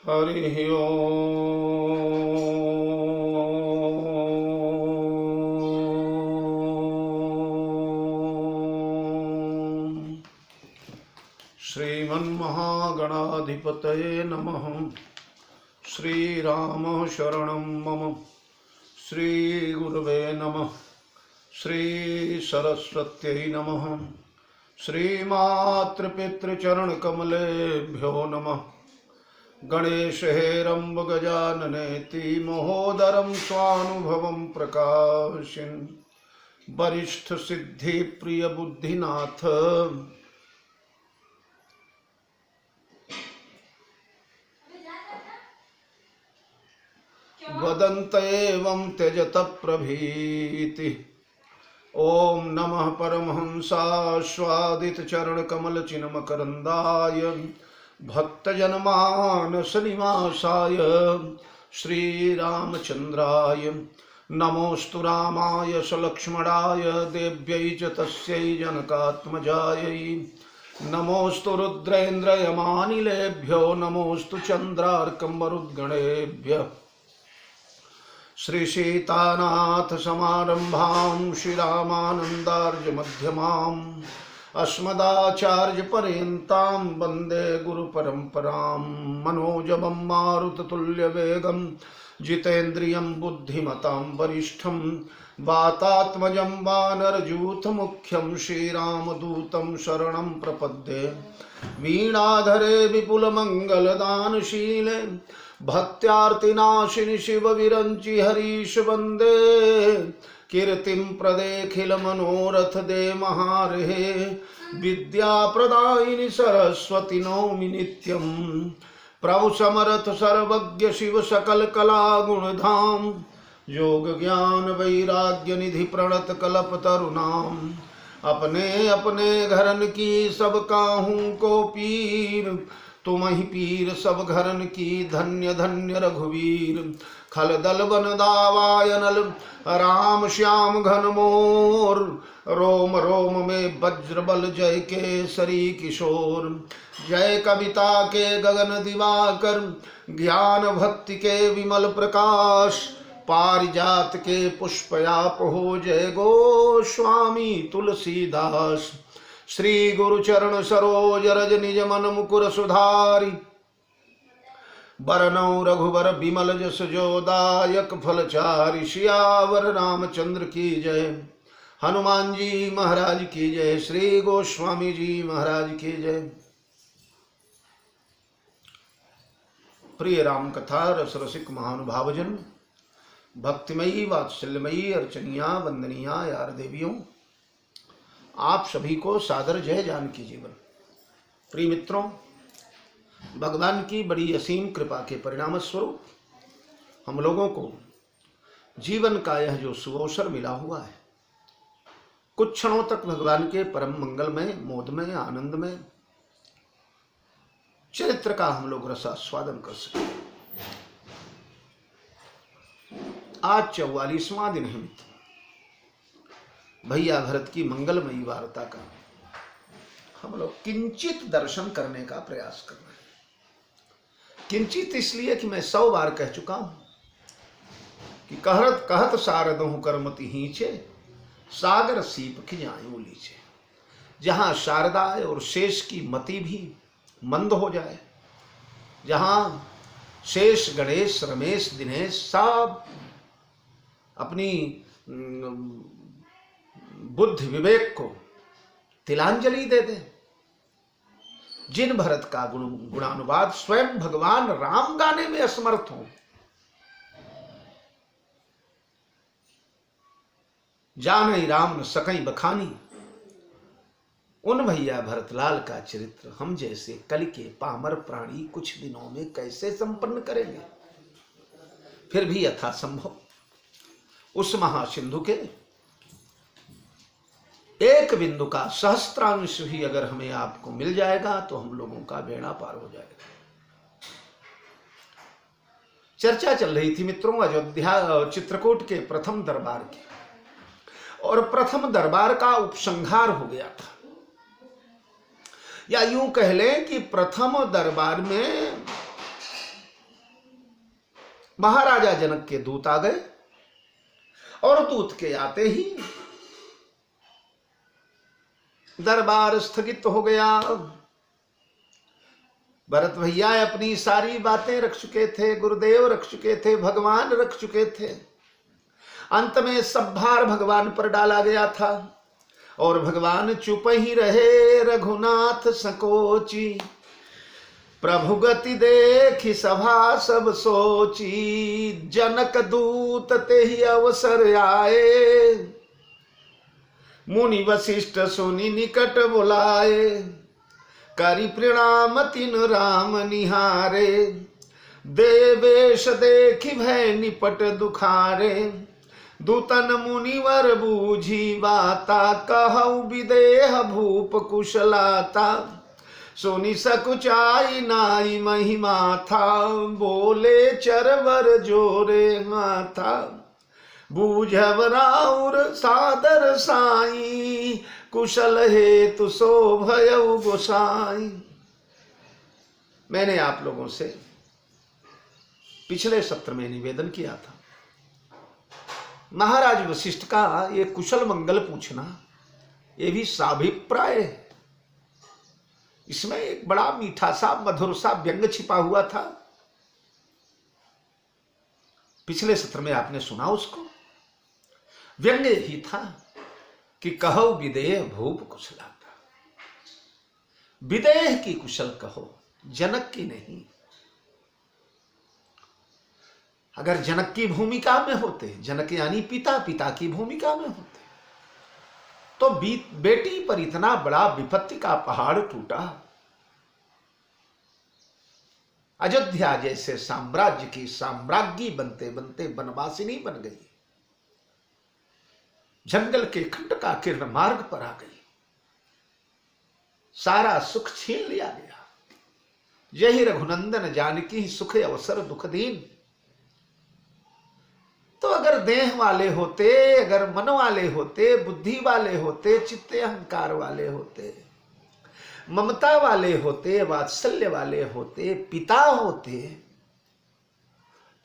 हरि ओम। श्रीमन्महागणाधिपतये नमः। श्रीराम शरणं मम। श्रीगुरवे नमः। श्रीसरस्वत्यै नमः। श्रीमातृपितृचरणकमलेभ्यो नमः। गणेश हेरम्ब गजाननेति महोदरं स्वानुभवं प्रकाशिन् वरिष्ठ सिद्धि प्रिय बुद्धिनाथ वदन्त एवं त्यजत प्रभीति। ओम नमः परमहंसास्वादित चरण कमल चिन्मकरंदाय भक्तजनमानस निवासाय श्रीरामचंद्राय नमोस्तु रामाय सलक्ष्मणाय देव्यै च तस्यै जनकात्मजायै नमोस्तु रुद्रेन्द्रयमानिलेभ्यो नमोस्तु चन्द्रार्कम्बरुद्गणेभ्यः। श्री सीतानाथ समारंभां श्रीरामानंदार्य मध्यमाम् अस्मदाचार्य पर्यन्तां वन्दे गुरुपरम्परां। मनोजवं मारुततुल्यवेगं जितेन्द्रियं बुद्धिमतां वरिष्ठं वातात्मजं वानरयूथमुख्यं श्रीरामदूतं शरणं प्रपद्ये। वीणाधरे विपुलमङ्गलदानशीले भक्त्यार्तिनाशिनि शिवविरञ्चि हरीश वन्दे। कीर्तिं प्रदेखिल मनोरथ दे महार्हे विद्याप्रदायिनि सरस्वती नौमि नित्यं। प्रभु समर्थ सर्वज्ञ शिव सकल कला गुणधाम योग ज्ञान वैराग्य निधि प्रणत कल्प तरुणाम। अपने अपने घरन की सब काहू को पीर तुम ही पीर सब घरन की धन्य धन्य रघुवीर। खल दल बन दावायनल राम श्याम घन मोर रोम रोम में वज्र बल जय केसरी किशोर। जय कविता के गगन दिवाकर ज्ञान भक्ति के विमल प्रकाश पारिजात के पुष्पयाप हो जय गोस्वामी तुलसीदास। श्री गुरु चरण सरोज रज निज मन मुकुर सुधारी बरनौ रघुवर बिमल जस जोदायक फलचारि। सियावर रामचंद्र की जय हनुमान जी महाराज की जय श्री गोस्वामी जी महाराज की जय। प्रिय राम कथा रस रसिक महानुभावजन भक्तिमयी वात्सल्यमयी अर्चनिया वंदनिया यार देवियों, आप सभी को सादर जय जानकी जीवन। प्रिय मित्रों, भगवान की बड़ी असीम कृपा के परिणाम स्वरूप हम लोगों को जीवन का यह जो सुअवसर मिला हुआ है, कुछ क्षणों तक भगवान के परम मंगलमय मोदमय आनंदमय चरित्र का हम लोग रसास्वादन कर सकें। आज 44वां दिन है मित्र, भैया भरत की मंगलमयी वार्ता का हम लोग किंचित दर्शन करने का प्रयास कर रहे हैं। किंचित इसलिए कि मैं 100 बार कह चुका हूं कि कहत कहत शारदहु करमति हींचे सागर सीप खिजायूं लीचे। जहां शारदा और शेष की मति भी मंद हो जाए, जहां शेष गणेश रमेश दिनेश सब अपनी बुद्धि विवेक को तिलांजलि दे दे, जिन भरत का गुणानुवाद स्वयं भगवान राम गाने में असमर्थ हो, जानई राम न सकई बखानी, उन भैया भरतलाल का चरित्र हम जैसे कल के पामर प्राणी कुछ दिनों में कैसे संपन्न करेंगे। फिर भी यथासंभव उस महासिंधु के एक बिंदु का सहस्त्रांश भी अगर हमें आपको मिल जाएगा तो हम लोगों का बेड़ा पार हो जाएगा। चर्चा चल रही थी मित्रों अयोध्या चित्रकूट के प्रथम दरबार की, और प्रथम दरबार का उपसंहार हो गया था, या यूं कह लें कि प्रथम दरबार में महाराजा जनक के दूत आ गए और दूत के आते ही दरबार स्थगित हो गया। भरत भैया अपनी सारी बातें रख चुके थे, गुरुदेव रख चुके थे, भगवान रख चुके थे। अंत में सब भार भगवान पर डाला गया था और भगवान चुप ही रहे। रघुनाथ संकोची प्रभु गति देखी सभा सब सोची। जनक दूत ते ही अवसर आए, मुनि वशिष्ठ सुनि निकट बुलाए। करी प्रणाम तिन राम निहारे, देवेश देखी भय निपट दुखारे। दूतन मुनिवर बूझी बाता, कहु विदेह भूप कुशलाता। सुनि सकुचाई नाई महिमा था, बोले चरवर जोरे माथा। बूझब राउर सादर साई, कुशल हेतु सो भयउ गोसाई। मैंने आप लोगों से पिछले सत्र में निवेदन किया था, महाराज वशिष्ठ का ये कुशल मंगल पूछना ये भी साभिप्राय है। इसमें एक बड़ा मीठा सा मधुर सा व्यंग छिपा हुआ था। पिछले सत्र में आपने सुना उसको। व्यंग ही था कि कहो विदेह भूप कुशलाता। विदेह की कुशल कहो, जनक की नहीं। अगर जनक की भूमिका में होते, जनक यानी पिता, पिता की भूमिका में होते, तो बेटी पर इतना बड़ा विपत्ति का पहाड़ टूटा। अयोध्या जैसे साम्राज्य की साम्राज्ञी बनते बनते बनवासिनी बन गई, जंगल के खंड का किरण मार्ग पर आ गई, सारा सुख छीन लिया गया। यही रघुनंदन जानकी सुख अवसर दुख दीन। तो अगर देह वाले होते, अगर मन वाले होते, बुद्धि वाले होते, चित्त अहंकार वाले होते, ममता वाले होते, वात्सल्य वाले होते, पिता होते,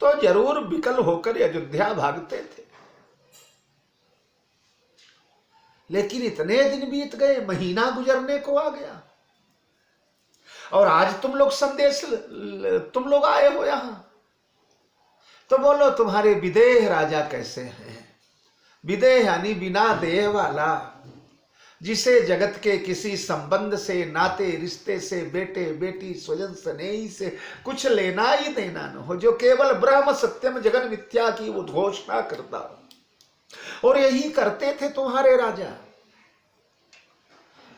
तो जरूर विकल होकर अयोध्या भागते थे। लेकिन इतने दिन बीत गए, महीना गुजरने को आ गया, और आज तुम लोग आए हो यहां। तो बोलो तुम्हारे विदेह राजा कैसे हैं? विदेह यानी बिना देह वाला, जिसे जगत के किसी संबंध से, नाते रिश्ते से, बेटे बेटी स्वजन स्नेही से कुछ लेना ही देना न हो, जो केवल ब्रह्म सत्यम जगन मिथ्या की उद्घोषणा करता हो। और यही करते थे तुम्हारे राजा।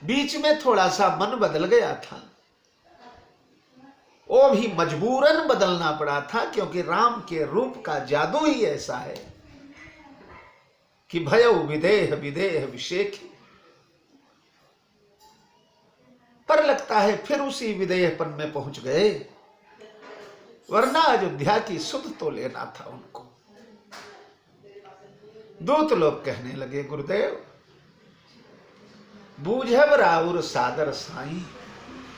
बीच में थोड़ा सा मन बदल गया था, वो भी मजबूरन बदलना पड़ा था, क्योंकि राम के रूप का जादू ही ऐसा है कि भयउ विदेह विदेह विषेक। पर लगता है फिर उसी विदेहपन में पहुंच गए, वरना अयोध्या की सुध तो लेना था उनको। दूत लोग कहने लगे, गुरुदेव बूझब राउर सादर साई,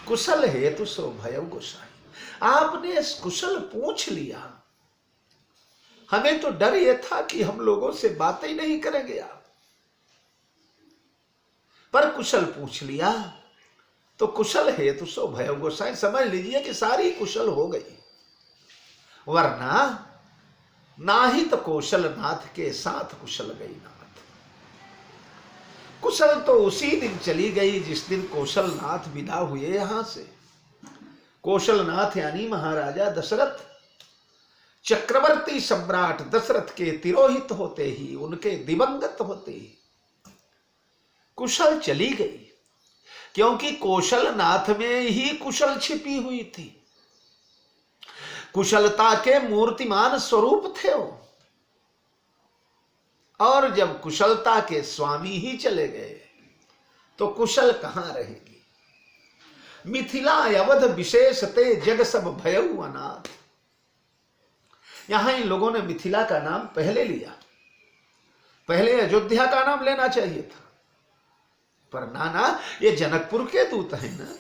कुशल हेतु सो भयउ गोसाई। आपने कुशल पूछ लिया, हमें तो डर यह था कि हम लोगों से बातें ही नहीं करेंगे आप, पर कुशल पूछ लिया तो कुशल हेतु सो भयउ गोसाई। समझ लीजिए कि सारी कुशल हो गई, वरना नाहित कौशल नाथ के साथ कुशल गई नाथ। कुशल तो उसी दिन चली गई जिस दिन कौशल नाथ विदा हुए यहां से। कौशल नाथ यानी महाराजा दशरथ, चक्रवर्ती सम्राट दशरथ के तिरोहित होते ही, उनके दिवंगत होते ही कुशल चली गई, क्योंकि कौशल नाथ में ही कुशल छिपी हुई थी। कुशलता के मूर्तिमान स्वरूप थे वो, और जब कुशलता के स्वामी ही चले गए तो कुशल कहां रहेगी। मिथिला अवध विशेषते जग सब भयउ अनाथ। यहां इन लोगों ने मिथिला का नाम पहले लिया, पहले अयोध्या का नाम लेना चाहिए था, पर ना, ये जनकपुर के दूत हैं ना,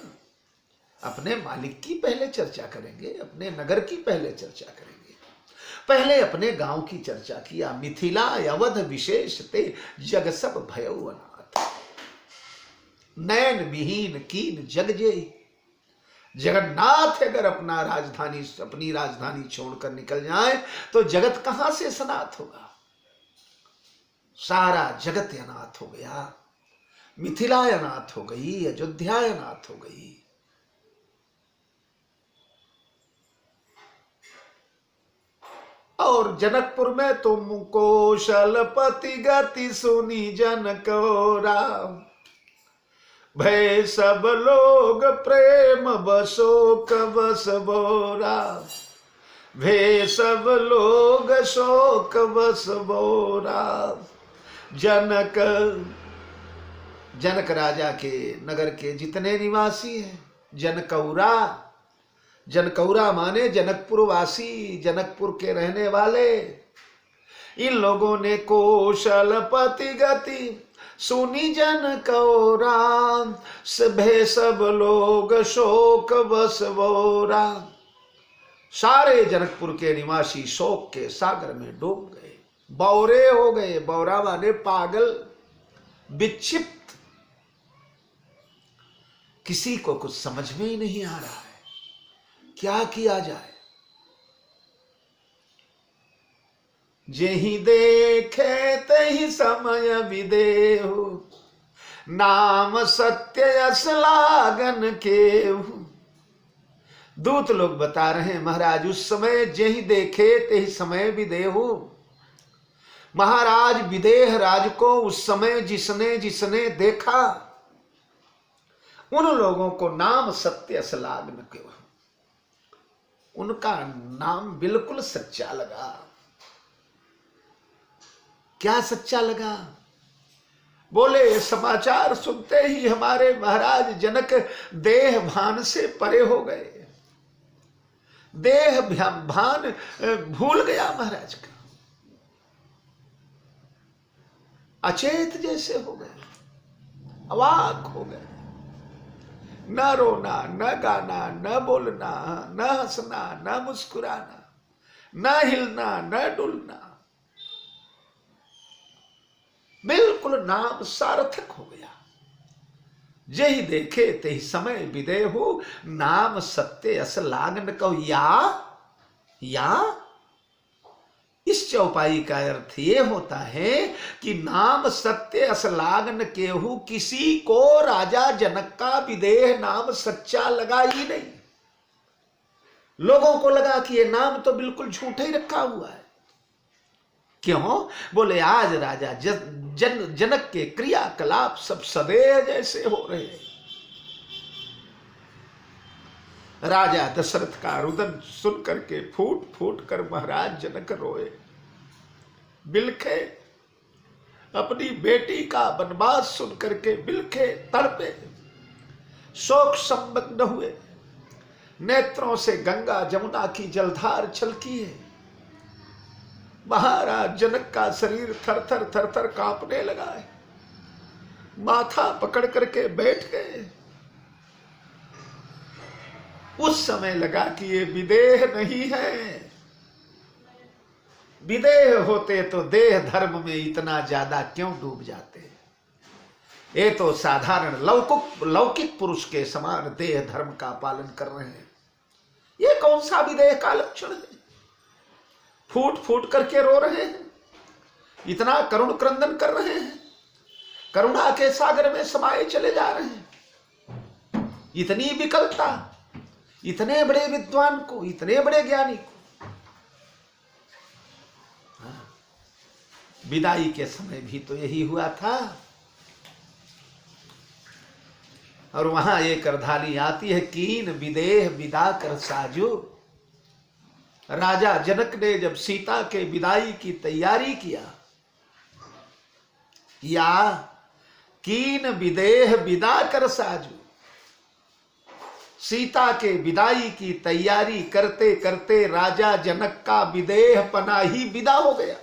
अपने मालिक की पहले चर्चा करेंगे, अपने नगर की पहले चर्चा करेंगे। पहले अपने गांव की चर्चा किया। मिथिला अवध विशेष ते जग सब भयउ अनाथ, नैन विहीन कीन जग जे। जगन्नाथ अगर अपनी राजधानी छोड़कर निकल जाए तो जगत कहां से सनाथ होगा। सारा जगत अनाथ हो गया। मिथिला अनाथ हो गई, अयोध्या अनाथ हो गई। और जनकपुर में तुम कौशलपति गति सुनी जनक राम, भय सब लोग प्रेम बशोक बस बोरा। भय सब लोग शोक बस बोरा। जनक राजा के नगर के जितने निवासी हैं, जनकौरा माने जनकपुर वासी, जनकपुर के रहने वाले, इन लोगों ने कौशलपति गति सुनी जनकौरा। सभे सब लोग शोक बस बोरा। सारे जनकपुर के निवासी शोक के सागर में डूब गए, बौरे हो गए। बौरा माने पागल, विक्षिप्त। किसी को कुछ समझ में ही नहीं आ रहा है क्या किया जाए। जेहि देखे तेहि समय विदेहु, नाम सत्य यस लागन केहु। दूत लोग बता रहे हैं महाराज, उस समय जेहि देखे तेहि समय विदेहु। महाराज विदेह राज को उस समय जिसने जिसने देखा, उन लोगों को नाम सत्य यस लागन केहु, उनका नाम बिल्कुल सच्चा लगा। क्या सच्चा लगा? बोले समाचार सुनते ही हमारे महाराज जनक देह भान से परे हो गए। देह भान भूल गया महाराज का, अचेत जैसे हो गए, अवाक हो गए। न रोना, न गाना, न बोलना, न हंसना, न मुस्कुराना, न हिलना, न डुलना, बिल्कुल नाम सार्थक हो गया। जेहि देखे तेहि समय विदेहु, नाम सत्य अस लागन कहो। या इस चौपाई का अर्थ ये होता है कि नाम सत्य अस लागन केहू, किसी को राजा जनक का विदेह नाम सच्चा लगा ही नहीं। लोगों को लगा कि ये नाम तो बिल्कुल झूठा ही रखा हुआ है। क्यों? बोले आज राजा जनक के क्रियाकलाप सब सदैव जैसे हो रहे हैं। राजा दशरथ का रुदन सुन करके फूट फूट कर महाराज जनक रोए, बिलखे। अपनी बेटी का वनवास सुन करके बिलखे, तड़पे, शोक संबद्ध हुए। नेत्रों से गंगा जमुना की जलधार छलकी है। महाराज जनक का शरीर थर थर थर थर कांपने लगा है। माथा पकड़ करके बैठ गए। उस समय लगा कि ये विदेह नहीं है। विदेह होते तो देह धर्म में इतना ज्यादा क्यों डूब जाते। ये तो साधारण लौकिक पुरुष के समान देह धर्म का पालन कर रहे हैं। ये कौन सा विदेह का लक्षण है? फूट फूट करके रो रहे हैं, इतना करुण क्रंदन कर रहे हैं, करुणा के सागर में समाये चले जा रहे हैं। इतनी विकलता इतने बड़े विद्वान को, इतने बड़े ज्ञानी को। विदाई के समय भी तो यही हुआ था। और वहां एक अर्धाली आती है, कीन विदेह विदा कर साजो। राजा जनक ने जब सीता के विदाई की तैयारी किया, या कीन विदेह विदा कर साजो, सीता के विदाई की तैयारी करते करते राजा जनक का विदेह पना ही विदा हो गया।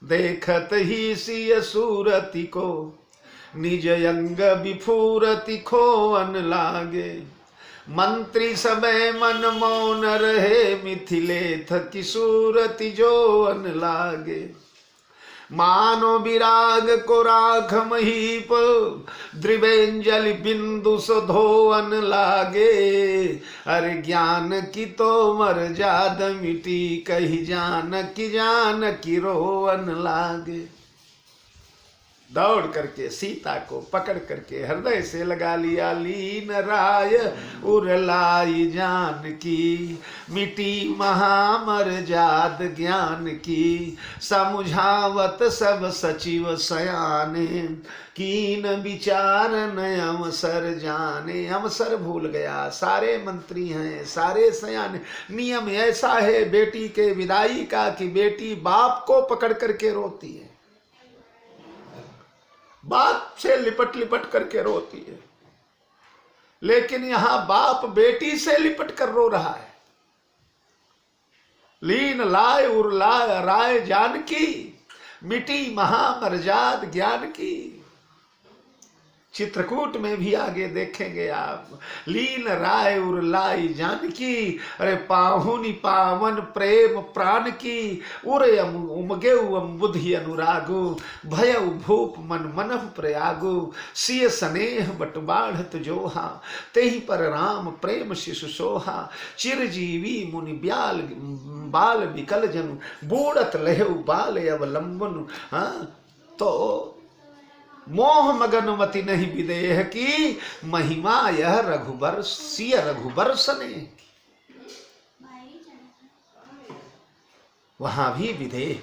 देखत ही सिय सूरति को, निज अंग विफूरति खोअन लागे। मंत्री समय मन मौन रहे, मिथिलेथ की सूरति जो अन लागे। मानो विराग को राख महीप, द्रिवेंजलि बिंदु धोवन लागे। अरे ज्ञान की तो मर्याद मिटी, कही जान की रोवन लागे। दौड़ करके सीता को पकड़ करके हृदय से लगा लिया लीन राय, उरलाई जान की मिटी महामर्याद ज्ञान की। समुझावत सब सचिव सयाने, कीन विचार न अवसर जाने। अवसर भूल गया, सारे मंत्री हैं, सारे सयाने। नियम ऐसा है बेटी के विदाई का कि बेटी बाप को पकड़ करके रोती है, बाप से लिपट लिपट करके रोती है। लेकिन यहां बाप बेटी से लिपट कर रो रहा है। लीन लाय उरलाय राय जानकी, मिटी महामर्याद ज्ञान की। चित्रकूट में भी आगे देखेंगे आप, लीन राय उरलाई जानकी। अरे पाहुनी पावन प्रेम प्राण की, उरे उमगे बुद्धि अनुरागु। भय भूप मन मनह प्रयागु, सिय स्नेह बट बाढ़त जोहा। तेहि पर राम प्रेम शिशु सोहा, चिरजीवी मुनि ब्याल बाल विकल जनु। बूढ़त लहु बाल अवलंबन। तो मोह मगनमति नहीं विदेह की, महिमा यह रघुबर सिय रघुबर सने। वहां भी विदेह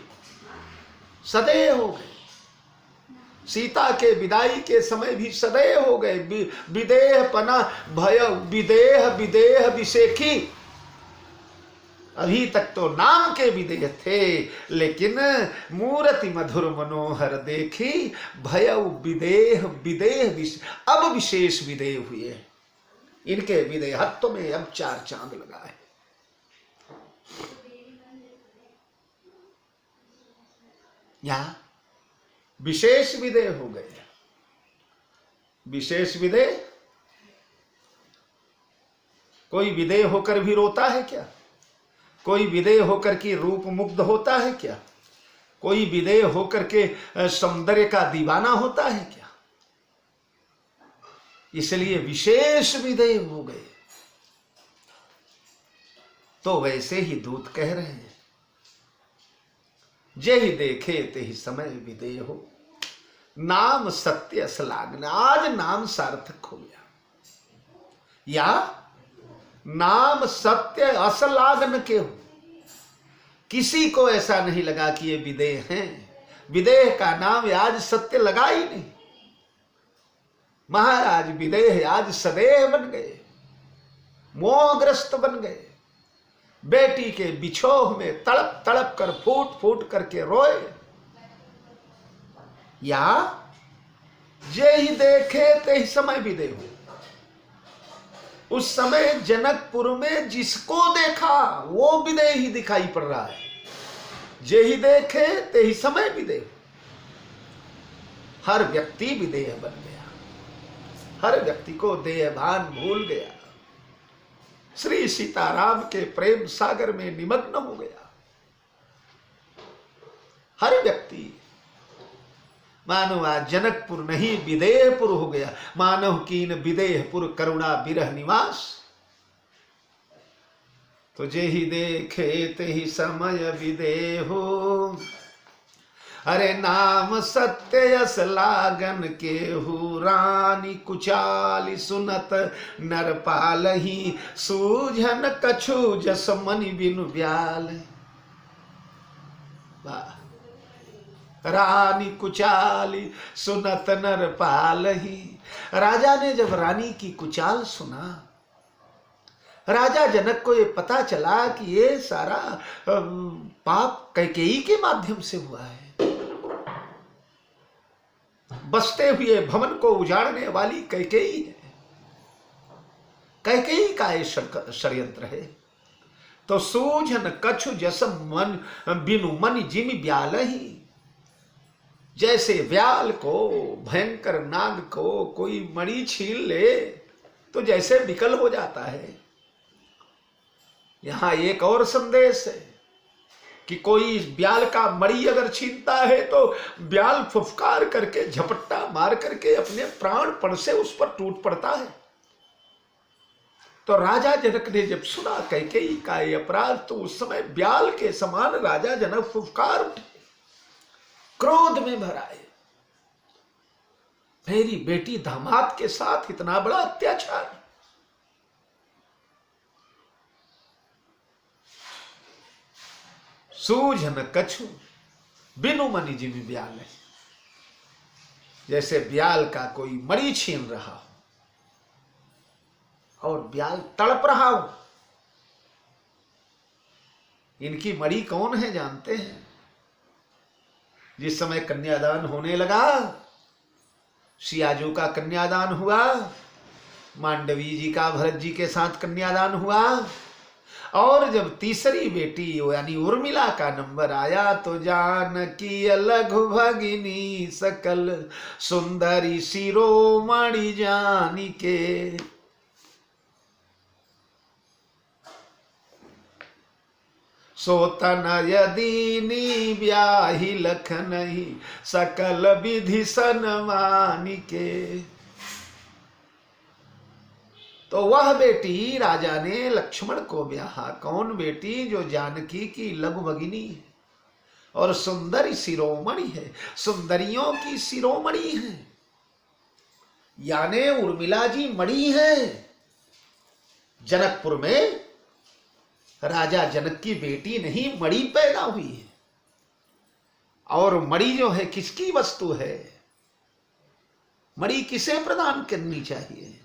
सदैव हो गए। सीता के विदाई के समय भी सदैव हो गए। विदेह पना भय विदेह विदेह विशेखी। अभी तक तो नाम के विदेह थे, लेकिन मूर्ति मधुर मनोहर देखी। भय विदेह विदेह अब विशेष विदेह हुए। इनके विदेहत्व में अब 4 चांद लगा है। यहां विशेष विदेह हो गए। विशेष विदेह, कोई विदेह होकर भी रोता है क्या? कोई विदेह होकर के रूप मुग्ध होता है क्या? कोई विदेह होकर के सौंदर्य का दीवाना होता है क्या? इसलिए विशेष विदेह हो गए। तो वैसे ही दूत कह रहे हैं, जेहि देखे तेहि समय विदेह हो, नाम सत्य असलागन। आज नाम सार्थक हो गया, या नाम सत्य असलागन के हो। किसी को ऐसा नहीं लगा कि ये विदेह हैं। विदेह का नाम आज सत्य लगा ही नहीं। महाराज विदेह आज सदैव बन गए, मोहग्रस्त बन गए। बेटी के बिछोह में तड़प तड़प कर फूट फूट करके रोए। या जे ही देखे ते ही समय विदेह हो। उस समय जनकपुर में जिसको देखा वो विदेह ही दिखाई पड़ रहा है। जे ही देखे ते ही समय विदेह। हर व्यक्ति विदेह बन गया, हर व्यक्ति को देहभान भूल गया, श्री सीताराम के प्रेम सागर में निमग्न हो गया। हर व्यक्ति मानो आज जनकपुर नहीं विदेहपुर हो गया। मानव कीन विदेहपुर करुणा बिरह निवास। तो जे ही देखे ते ही समय विदेहो। अरे नाम सत्य यस लागन केहू, रानी कुचाली सुनत नरपाल ही। सूझन कछु जस मनि बिनु ब्याल। वाह। रानी कुचाली सुनत नरपाल ही। राजा ने जब रानी की कुचाल सुना, राजा जनक को ये पता चला कि ये सारा पाप कैकेयी के माध्यम से हुआ है। बसते हुए भवन को उजाड़ने वाली कैकेयी है। कैकेयी का ये षड्यंत्र है। तो सूझन कछु जस मन बिनु मन जिमि ब्याल ही। जैसे व्याल को, भयंकर नाग को कोई मणि छीन ले, तो जैसे विकल हो जाता है। यहां एक और संदेश है कि कोई ब्याल का मणि अगर छीनता है तो ब्याल फुफकार करके झपट्टा मार करके अपने प्राणपण से उस पर टूट पड़ता है। तो राजा जनक ने जब सुना कैकेयी का ये अपराध, तो उस समय ब्याल के समान राजा जनक फुफकार उठे, क्रोध में भर आए। मेरी बेटी दामाद के साथ इतना बड़ा अत्याचार। सूझन कछु बिनु मणि जिमि ब्याल है। जैसे ब्याल का कोई मणि छीन रहा हो और ब्याल तड़प रहा हो। इनकी मणि कौन है जानते हैं? जिस समय कन्यादान होने लगा, सियाजू का कन्यादान हुआ, मांडवी जी का भरत जी के साथ कन्यादान हुआ, और जब तीसरी बेटी यानी उर्मिला का नंबर आया तो जानकी लघु भगिनी सकल सुंदरी शिरोमणि जानिके। सोतनय दीनी ब्याही लखनहि सकल विधि सन्मानिके। तो वह बेटी राजा ने लक्ष्मण को ब्याहा। कौन बेटी? जो जानकी की लघु भगिनी है और सुंदरी शिरोमणि है, सुंदरियों की शिरोमणि है, यानी उर्मिला जी मणि है। जनकपुर में राजा जनक की बेटी नहीं, मणि पैदा हुई है। और मणि जो है किसकी वस्तु है? मणि किसे प्रदान करनी चाहिए?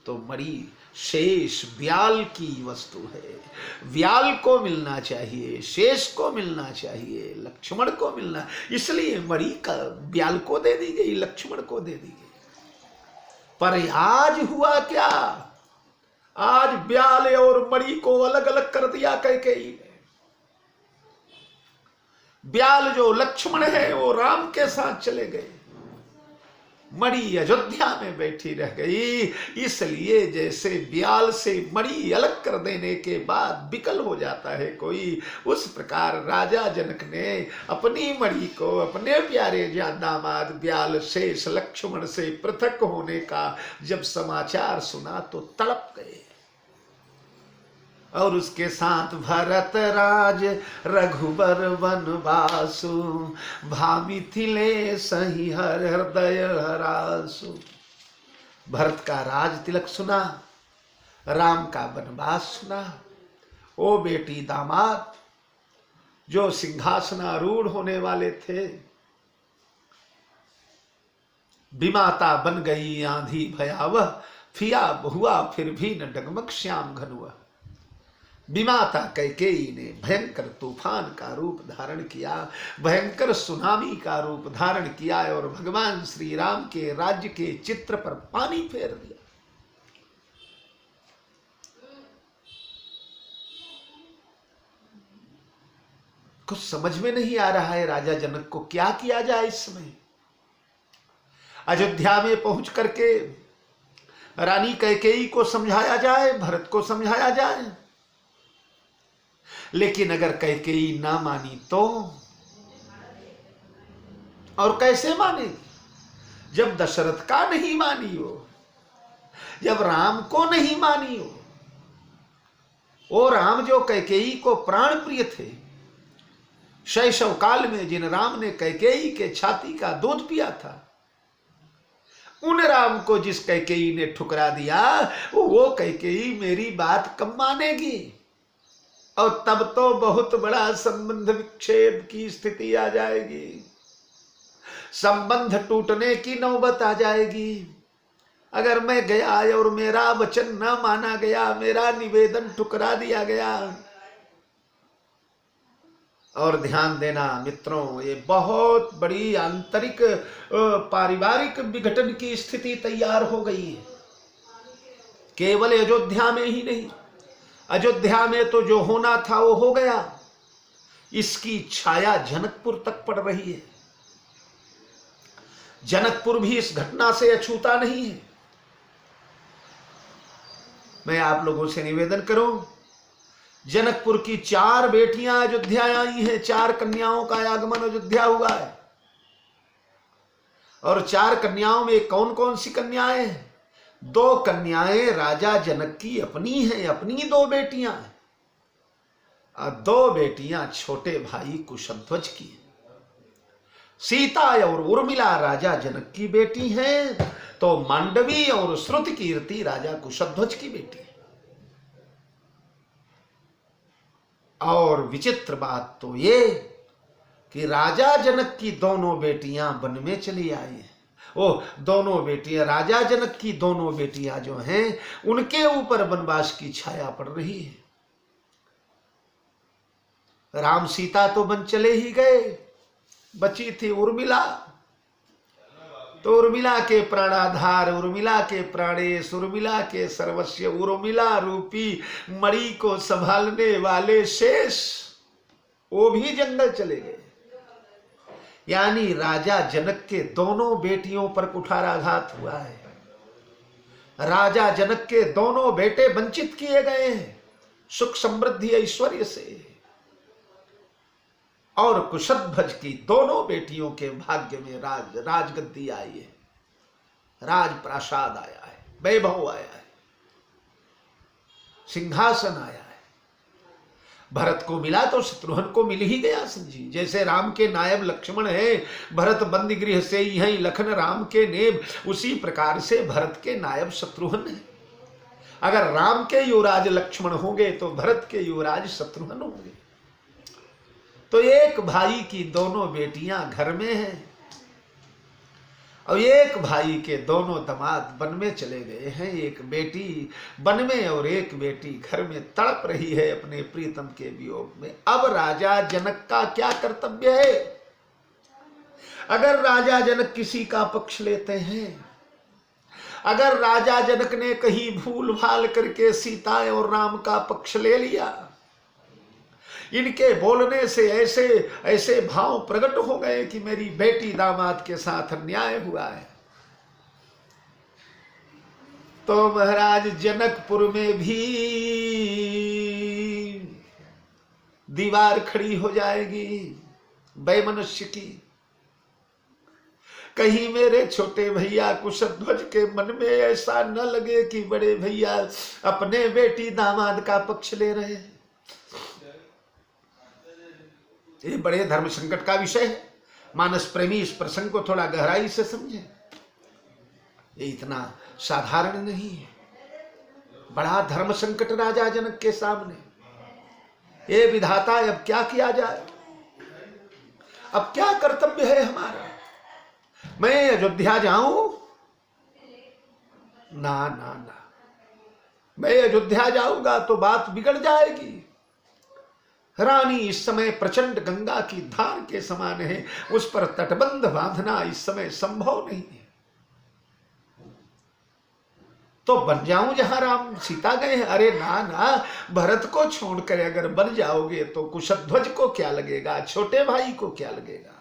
तो मणि शेष ब्याल की वस्तु है। ब्याल को मिलना चाहिए, शेष को मिलना चाहिए, लक्ष्मण को मिलना, इसलिए मणि का ब्याल को दे दी गई, लक्ष्मण को दे दी गई। पर आज हुआ क्या? आज ब्याल और मणि को अलग अलग कर दिया कैकेयी ने। ब्याल जो लक्ष्मण है वो राम के साथ चले गए, मणि अयोध्या में बैठी रह गई। इसलिए जैसे ब्याल से मणि अलग कर देने के बाद विकल हो जाता है कोई, उस प्रकार राजा जनक ने अपनी मणि को अपने प्यारे दामाद ब्याल शेष लक्ष्मण से पृथक होने का जब समाचार सुना तो तड़प गए। और उसके साथ भरत राज रघुबर वनवासु भामिथिले सही हर हृदय हरासु। भरत का राज तिलक सुना, राम का वनवास सुना। ओ बेटी दामाद जो सिंहासनारूढ़ होने वाले थे, विमाता बन गई आंधी भयावह, फिया हुआ फिर भी न डगमग श्याम घनुआ। विमाता कैकेयी ने भयंकर तूफान का रूप धारण किया, भयंकर सुनामी का रूप धारण किया और भगवान श्री राम के राज्य के चित्र पर पानी फेर दिया। कुछ समझ में नहीं आ रहा है राजा जनक को क्या किया जाए इस समय। अयोध्या में पहुंच करके रानी कैकेयी को समझाया जाए, भरत को समझाया जाए, लेकिन अगर कैकेयी ना मानी तो? और कैसे मानेगी? जब दशरथ का नहीं मानी हो, जब राम को नहीं मानी हो। वो राम जो कैकेयी को प्राण प्रिय थे, शैशव काल में जिन राम ने कैकेयी के छाती का दूध पिया था, उन राम को जिस कैकेयी ने ठुकरा दिया, वो कैकेयी मेरी बात कब मानेगी? और तब तो बहुत बड़ा संबंध विक्षेप की स्थिति आ जाएगी, संबंध टूटने की नौबत आ जाएगी। अगर मैं गया और मेरा वचन न माना गया, मेरा निवेदन ठुकरा दिया गया। और ध्यान देना मित्रों, ये बहुत बड़ी आंतरिक पारिवारिक विघटन की स्थिति तैयार हो गई है। केवल अयोध्या में ही नहीं, अयोध्या में तो जो होना था वो हो गया, इसकी छाया जनकपुर तक पड़ रही है। जनकपुर भी इस घटना से अछूता नहीं है। मैं आप लोगों से निवेदन करूं, जनकपुर की 4 बेटियां अयोध्या आई हैं, 4 कन्याओं का आगमन अयोध्या हुआ है। और 4 कन्याओं में कौन कौन सी कन्याएं हैं? 2 कन्याएं राजा जनक की अपनी हैं, अपनी 2 बेटियां हैं, और 2 बेटियां छोटे भाई कुशध्वज की हैं। सीता और उर्मिला राजा जनक की बेटी हैं, तो मांडवी और श्रुतकीर्ति राजा कुशध्वज की बेटी है। और विचित्र बात तो ये कि राजा जनक की दोनों बेटियां वन में चली आई हैं। वो दोनों बेटियां, राजा जनक की दोनों बेटियां जो हैं, उनके ऊपर वनवास की छाया पड़ रही है। राम सीता तो वन चले ही गए, बची थी उर्मिला। तो उर्मिला के प्राणाधार, उर्मिला के प्राणेश, उर्मिला के सर्वस्व, उर्मिला रूपी मणि को संभालने वाले शेष, वो भी जंगल चले गए। यानी राजा जनक के दोनों बेटियों पर कुठाराघात हुआ है। राजा जनक के दोनों बेटे वंचित किए गए हैं सुख समृद्धि ऐश्वर्य से, और कुशध्वज की दोनों बेटियों के भाग्य में राजगद्दी आई है, राजप्रासाद आया है, वैभव आया है, सिंहासन आया है। भरत को मिला तो शत्रुघ्न को मिल ही गया समझी। जैसे राम के नायब लक्ष्मण है, भरत बंदी गृह से ही लखन राम के नेब, उसी प्रकार से भरत के नायब शत्रुघ्न है। अगर राम के युवराज लक्ष्मण होंगे तो भरत के युवराज शत्रुघ्न होंगे। तो एक भाई की दोनों बेटियां घर में हैं, और एक भाई के दोनों दामाद वन में चले गए हैं। एक बेटी वन में और एक बेटी घर में तड़प रही है अपने प्रीतम के वियोग में। अब राजा जनक का क्या कर्तव्य है? अगर राजा जनक किसी का पक्ष लेते हैं, अगर राजा जनक ने कहीं भूल भाल करके सीता और राम का पक्ष ले लिया, इनके बोलने से ऐसे ऐसे भाव प्रकट हो गए कि मेरी बेटी दामाद के साथ अन्याय हुआ है, तो महाराज जनकपुर में भी दीवार खड़ी हो जाएगी वैमनस्य की। कहीं मेरे छोटे भैया कुशध्वज के मन में ऐसा न लगे कि बड़े भैया अपने बेटी दामाद का पक्ष ले रहे हैं। ये बड़े धर्म संकट का विषय है। मानस प्रेमी इस प्रसंग को थोड़ा गहराई से समझे। ये इतना साधारण नहीं है, बड़ा धर्म संकट राजा जनक के सामने। ये विधाता, अब क्या किया जाए, अब क्या कर्तव्य है हमारा? मैं अयोध्या जाऊं? ना ना ना, मैं अयोध्या जाऊंगा तो बात बिगड़ जाएगी। रानी इस समय प्रचंड गंगा की धार के समान है, उस पर तटबंध बांधना इस समय संभव नहीं है। तो बन जाऊं जहां राम सीता गए हैं? अरे ना ना, भरत को छोड़कर अगर बन जाओगे तो कुशध्वज को क्या लगेगा, छोटे भाई को क्या लगेगा?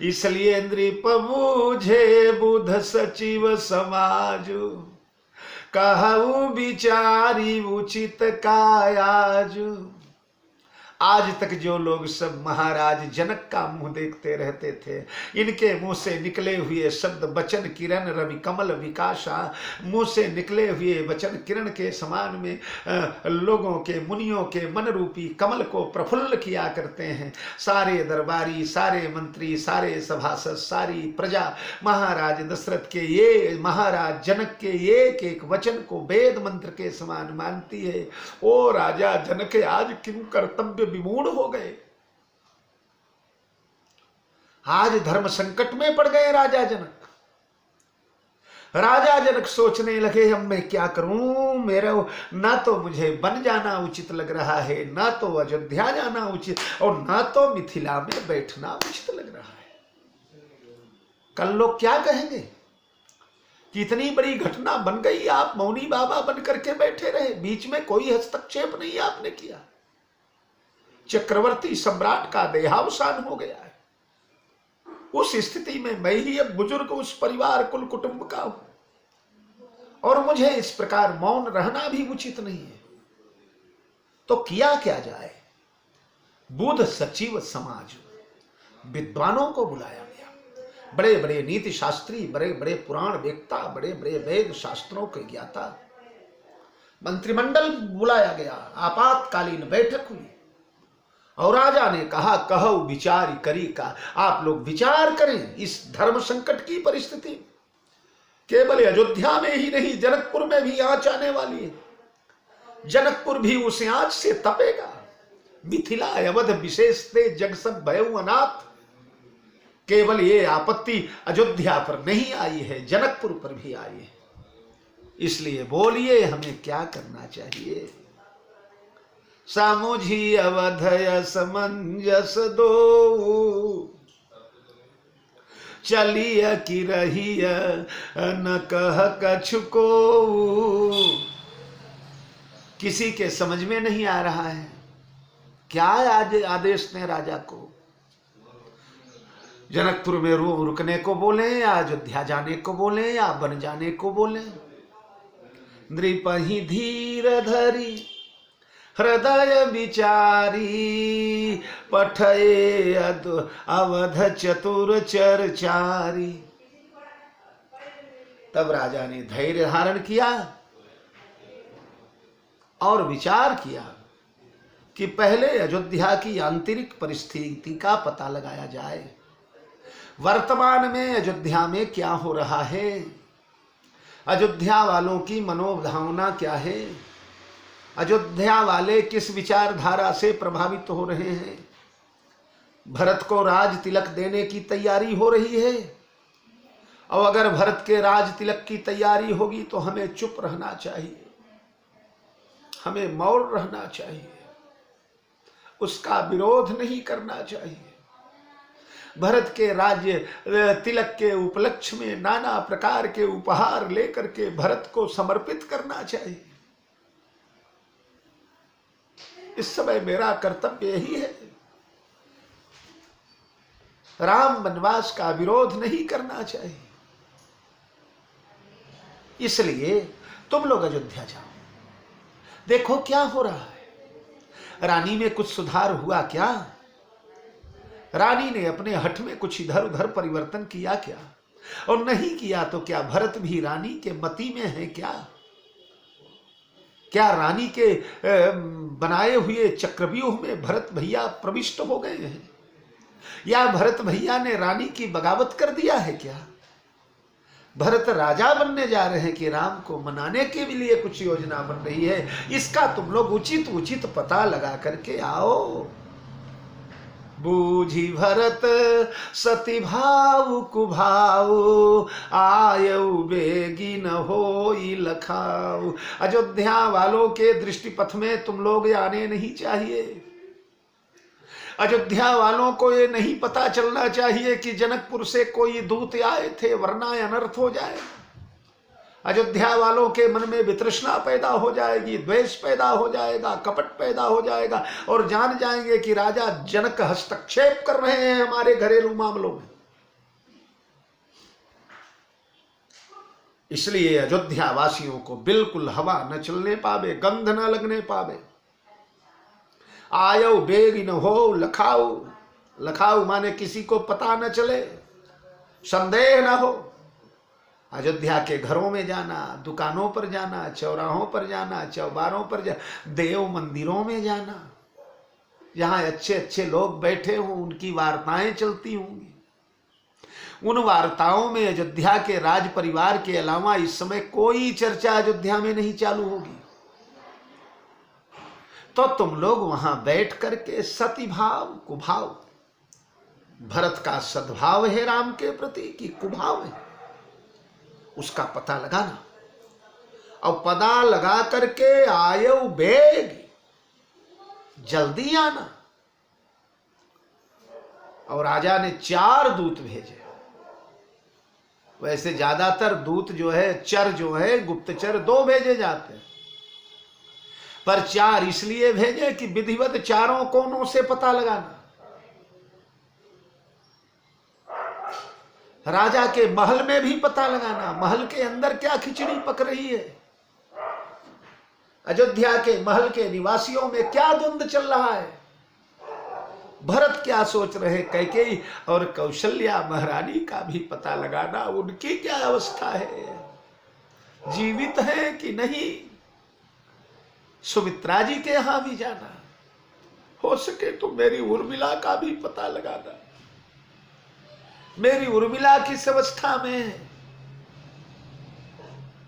इसलिए नृप बूझे बुध सचिव समाज, कहूं विचारी उचित कायाज। आज तक जो लोग सब महाराज जनक का मुंह देखते रहते थे, इनके मुंह से निकले हुए शब्द वचन किरण रवि कमल विकासा, मुंह से निकले हुए वचन किरण के समान में लोगों के, मुनियों के मन रूपी कमल को प्रफुल्ल किया करते हैं। सारे दरबारी, सारे मंत्री, सारे सभासद, सारी प्रजा महाराज दशरथ के, ये महाराज जनक के एक एक वचन को वेद मंत्र के समान मानती है। ओ राजा जनक आज किम कर्तव्य विमूढ़ हो गए, आज धर्म संकट में पड़ गए राजा जनक। राजा जनक सोचने लगे अब मैं क्या करूं, मेरा ना तो मुझे वन जाना उचित लग रहा है, ना तो अयोध्या जाना उचित, और ना तो मिथिला में बैठना उचित लग रहा है। कल लोग क्या कहेंगे कि इतनी बड़ी घटना बन गई, आप मौनी बाबा बन करके बैठे रहे, बीच में कोई हस्तक्षेप नहीं आपने किया। चक्रवर्ती सम्राट का देहावसान हो गया है। उस स्थिति में मैं ही अब बुजुर्ग उस परिवार कुल कुटुंब का हूं, और मुझे इस प्रकार मौन रहना भी उचित नहीं है। तो किया क्या जाए? बुध सचिव समाज, विद्वानों को बुलाया गया, बड़े बड़े नीति शास्त्री, बड़े बड़े पुराण वेत्ता, बड़े बड़े वेद शास्त्रों के ज्ञाता, मंत्रिमंडल बुलाया गया। आपातकालीन बैठक हुई और राजा ने कहा, कहो विचार करी का, आप लोग विचार करें इस धर्म संकट की परिस्थिति। केवल अयोध्या में ही नहीं, जनकपुर में भी आंच आने वाली है। जनकपुर भी उस आंच से तपेगा। मिथिला अवध विशेष ते जग सब भयउ अनाथ। केवल ये आपत्ति अयोध्या पर नहीं आई है, जनकपुर पर भी आई है। इसलिए बोलिए हमें क्या करना चाहिए? सामुझी अवधय समंजस दो, चलिए कि रहिय न कह कछु को। किसी के समझ में नहीं आ रहा है क्या आज आदेश ने राजा को। जनकपुर में रुकने को बोले, या अयोध्या जाने को बोले, या बन जाने को बोले। नृपहि धीर धरी हृदय विचारी, पठये अवध चतुर चरचारी। तब राजा ने धैर्य धारण किया और विचार किया कि पहले अयोध्या की आंतरिक परिस्थिति का पता लगाया जाए। वर्तमान में अयोध्या में क्या हो रहा है, अयोध्या वालों की मनोभावना क्या है, अयोध्या वाले किस विचारधारा से प्रभावित हो रहे हैं। भरत को राज तिलक देने की तैयारी हो रही है, और अगर भरत के राज तिलक की तैयारी होगी तो हमें चुप रहना चाहिए, हमें मौन रहना चाहिए, उसका विरोध नहीं करना चाहिए। भरत के राज्य तिलक के उपलक्ष्य में नाना प्रकार के उपहार लेकर के भरत को समर्पित करना चाहिए। इस समय मेरा कर्तव्य यही है, राम वनवास का विरोध नहीं करना चाहिए। इसलिए तुम लोग अयोध्या जाओ, देखो क्या हो रहा है। रानी में कुछ सुधार हुआ क्या? रानी ने अपने हठ में कुछ इधर उधर परिवर्तन किया क्या? और नहीं किया तो क्या भरत भी रानी के मति में है क्या? क्या रानी के बनाए हुए चक्रव्यूह में भरत भैया प्रविष्ट हो गए हैं, या भरत भैया ने रानी की बगावत कर दिया है क्या? भरत राजा बनने जा रहे हैं कि राम को मनाने के लिए कुछ योजना बन रही है? इसका तुम लोग उचित पता लगा करके आओ। बूझी भरत सती भाव कुभाव, आयु बेगी न होई लखाव। अयोध्या वालों के दृष्टिपथ में तुम लोग आने नहीं चाहिए। अयोध्या वालों को ये नहीं पता चलना चाहिए कि जनकपुर से कोई दूत आए थे, वरना अनर्थ हो जाए। अयोध्या वालों के मन में वितृष्णा पैदा हो जाएगी, द्वेष पैदा हो जाएगा, कपट पैदा हो जाएगा, और जान जाएंगे कि राजा जनक हस्तक्षेप कर रहे हैं हमारे घरेलू मामलों में। इसलिए अयोध्या वासियों को बिल्कुल हवा न चलने पावे, गंध न लगने पावे। आयो बेग न हो लखाऊ, लखाऊ माने किसी को पता न चले, संदेह न हो। अयोध्या के घरों में जाना, दुकानों पर जाना, चौराहों पर जाना, चौबारों पर जाना, देव मंदिरों में जाना, जहां अच्छे अच्छे लोग बैठे हों, उनकी वार्ताएं चलती होंगी। उन वार्ताओं में अयोध्या के राज परिवार के अलावा इस समय कोई चर्चा अयोध्या में नहीं चालू होगी। तो तुम लोग वहां बैठ करके सतीभाव कुभाव, भरत का सद्भाव है राम के प्रति कि कुभाव है, उसका पता लगाना, और पता लगा करके आयो बेग, जल्दी आना। और राजा ने 4 दूत भेजे। वैसे ज्यादातर दूत जो है, चर जो है, गुप्तचर 2 भेजे जाते हैं, पर 4 इसलिए भेजे कि विधिवत चारों कोनों से पता लगाना। राजा के महल में भी पता लगाना, महल के अंदर क्या खिचड़ी पक रही है, अयोध्या के महल के निवासियों में क्या द्वंद्व चल रहा है, भरत क्या सोच रहे, कैकेयी और कौशल्या महारानी का भी पता लगाना, उनकी क्या अवस्था है, जीवित है कि नहीं। सुमित्रा जी के यहां भी जाना, हो सके तो मेरी उर्मिला का भी पता लगाना, मेरी उर्मिला किस अवस्था में है।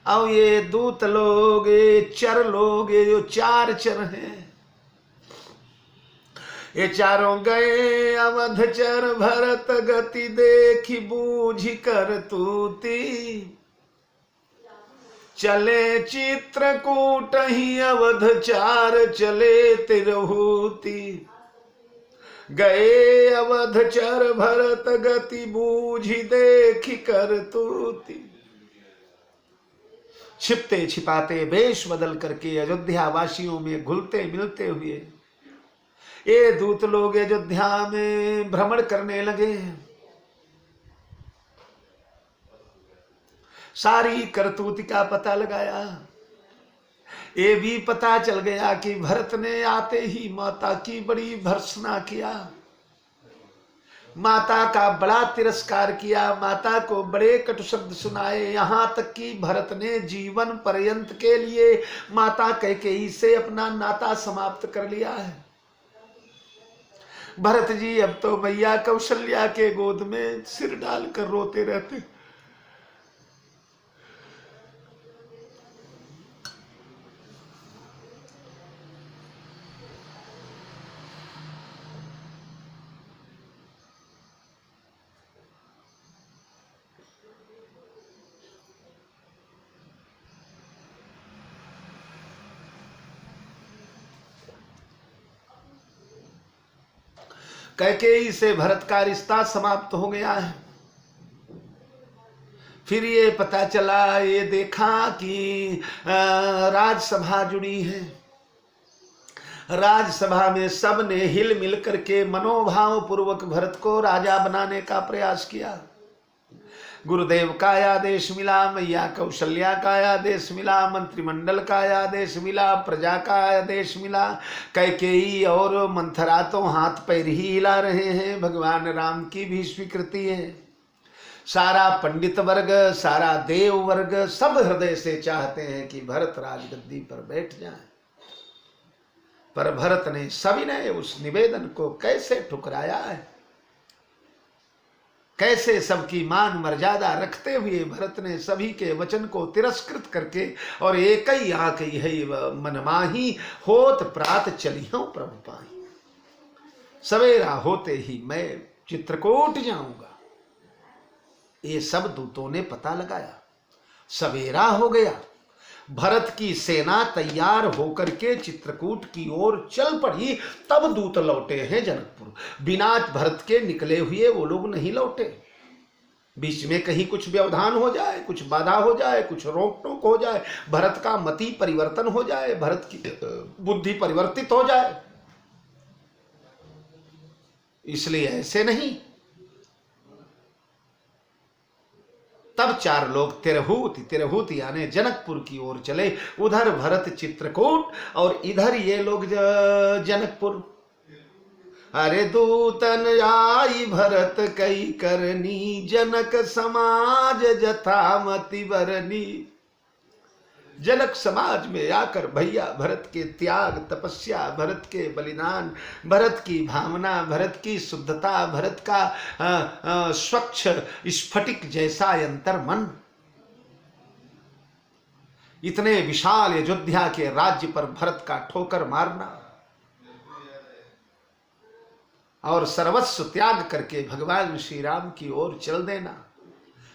अब ये दूत लोग, ये चर लोग, ये जो चार चर हैं, ये चारों गए अवध चर, भरत गति देखी बूझी कर तूती, चले चित्रकूट ही अवध चार, चले तिरहूति, गए अवध चर भरत गति बूझी देखी कर तूती। छिपते छिपाते वेश बदल करके अयोध्या वासियों में घुलते मिलते हुए ये दूत लोग अयोध्या में भ्रमण करने लगे। सारी करतूत का पता लगाया, ये भी पता चल गया कि भरत ने आते ही माता की बड़ी भर्त्सना किया, माता का बड़ा तिरस्कार किया, माता को बड़े कटु शब्द सुनाए, यहां तक कि भरत ने जीवन पर्यंत के लिए माता कैकेयी से अपना नाता समाप्त कर लिया है। भरत जी अब तो मैया कौशल्या के गोद में सिर डालकर रोते रहते। कैकेयी से भरत का रिश्ता समाप्त हो गया है। फिर ये पता चला, ये देखा कि राजसभा जुड़ी है, राजसभा में सब ने हिल मिल करके मनोभाव पूर्वक भरत को राजा बनाने का प्रयास किया। गुरुदेव का आदेश मिला, मैया कौशल्या का आदेश मिला, मंत्रिमंडल का आदेश मिला, प्रजा का आदेश मिला। कैकेयी और मंथरा तो हाथ पैर ही हिला रहे हैं, भगवान राम की भी स्वीकृति है। सारा पंडित वर्ग, सारा देव वर्ग सब हृदय से चाहते हैं कि भरत राजगद्दी पर बैठ जाए, पर भरत ने सविनय उस निवेदन को कैसे ठुकराया है, कैसे सबकी मान मर्यादा रखते हुए भरत ने सभी के वचन को तिरस्कृत करके और एक ही आंख यही मनमाही होत प्रात चलियों प्रभु पाई, सवेरा होते ही मैं चित्रकूट जाऊंगा। ये सब दूतों ने पता लगाया। सवेरा हो गया, भरत की सेना तैयार होकर के चित्रकूट की ओर चल पड़ी। तब दूत लौटे हैं जनकपुर। बिना भरत के निकले हुए वो लोग नहीं लौटे। बीच में कहीं कुछ व्यवधान हो जाए, कुछ बाधा हो जाए, कुछ रोक टोक हो जाए, भरत का मति परिवर्तन हो जाए, भरत की बुद्धि परिवर्तित हो जाए, इसलिए ऐसे नहीं। तब चार लोग तिरहूत यानी जनकपुर की ओर चले। उधर भरत चित्रकूट और इधर ये लोग जनकपुर। अरे दूतन आई भरत कई करनी, जनक समाज जथामति बरनी। जनक समाज में आकर भैया भरत के त्याग तपस्या, भरत के बलिदान, भरत की भावना, भरत की शुद्धता, भरत का स्वच्छ स्फटिक जैसा अंतर मन, इतने विशाल अयोध्या के राज्य पर भरत का ठोकर मारना और सर्वस्व त्याग करके भगवान श्री राम की ओर चल देना,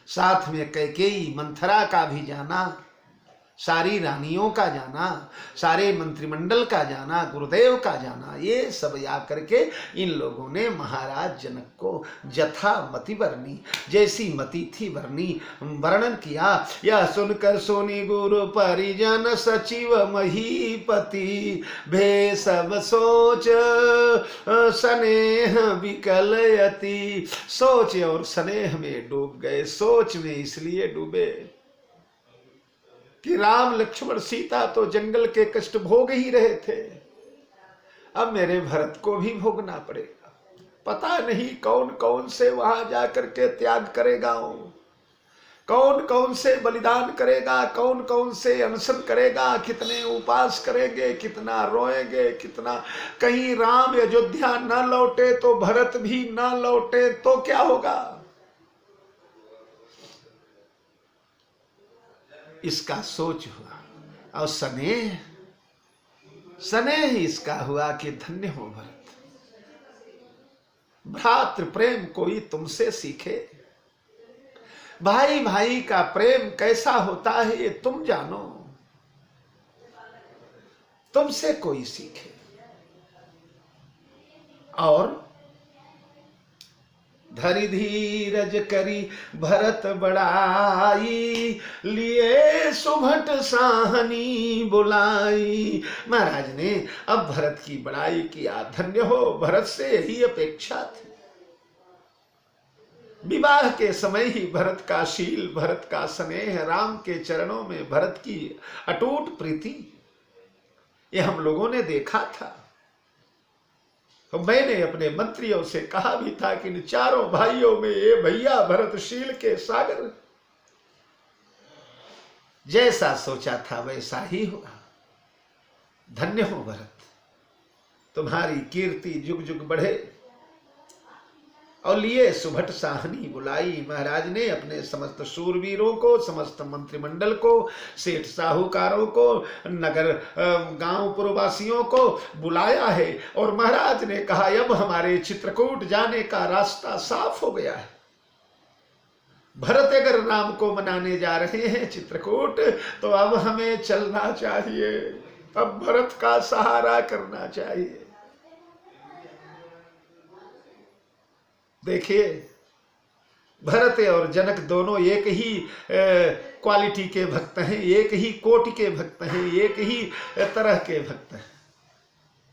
साथ में कैकेयी मंथरा का भी जाना, सारी रानियों का जाना, सारे मंत्रिमंडल का जाना, गुरुदेव का जाना, ये सब या करके इन लोगों ने महाराज जनक को जथा मति वर्णी, जैसी मति थी वर्णी वर्णन किया। यह सुनकर सोनी गुरु परिजन सचिव महीपति भे सब सोच स्नेह विकलयति। सोच और स्नेह में डूब गए। सोच में इसलिए डूबे कि राम लक्ष्मण सीता तो जंगल के कष्ट भोग ही रहे थे, अब मेरे भरत को भी भोगना पड़ेगा। पता नहीं कौन कौन से वहां जाकर के त्याग करेगा, कौन कौन से बलिदान करेगा, कौन कौन से अनशन करेगा, कितने उपास करेंगे, कितना रोएंगे, कितना। कहीं राम अयोध्या न लौटे तो भरत भी न लौटे तो क्या होगा। इसका सोच हुआ और स्नेह इसका हुआ कि धन्य हो भरत, भ्रातृ प्रेम कोई तुमसे सीखे। भाई भाई का प्रेम कैसा होता है ये तुम जानो, तुमसे कोई सीखे। और धरि धीरज करी भरत बड़ाई, लिए सुभट साहनी बुलाई। महाराज ने अब भरत की बड़ाई किया। धन्य हो, भरत से यही अपेक्षा थी। विवाह के समय ही भरत का शील, भरत का स्नेह, राम के चरणों में भरत की अटूट प्रीति, ये हम लोगों ने देखा था। तो मैंने अपने मंत्रियों से कहा भी था कि इन चारों भाइयों में ये भैया भरतशील के सागर। जैसा सोचा था वैसा ही हुआ। धन्य हो भरत, तुम्हारी कीर्ति जुग जुग बढ़े। और लिए सुभट साहनी बुलाई। महाराज ने अपने समस्त शूरवीरों को, समस्त मंत्रिमंडल को, सेठ साहूकारों को, नगर गांव पुरवासियों को बुलाया है। और महाराज ने कहा अब हमारे चित्रकूट जाने का रास्ता साफ हो गया है। भरत अगर राम को मनाने जा रहे हैं चित्रकूट, तो अब हमें चलना चाहिए, अब भरत का सहारा करना चाहिए। देखिए, भरत और जनक दोनों एक ही क्वालिटी के भक्त हैं, एक ही कोटि के भक्त हैं, एक ही तरह के भक्त हैं।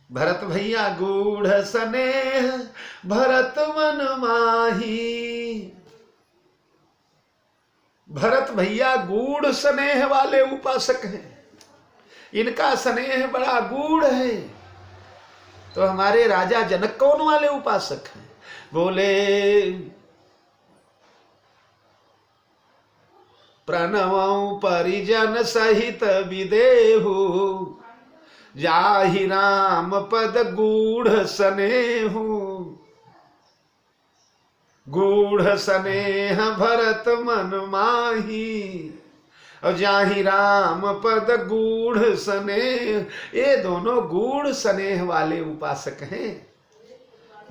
भरत भैया गूढ़ स्नेह भरत मन माही। भरत भैया गूढ़ स्नेह वाले उपासक हैं, इनका स्नेह बड़ा गूढ़ है। तो हमारे राजा जनक कौन वाले उपासक हैं? बोले प्रणवं परिजन सहित विदेहु, जाहि राम पद गूढ़ स्नेहु। गूढ़ स्नेह भरत मन माही, और जाहि राम पद गूढ़ स्नेह। ये दोनों गूढ़ स्नेह वाले उपासक हैं,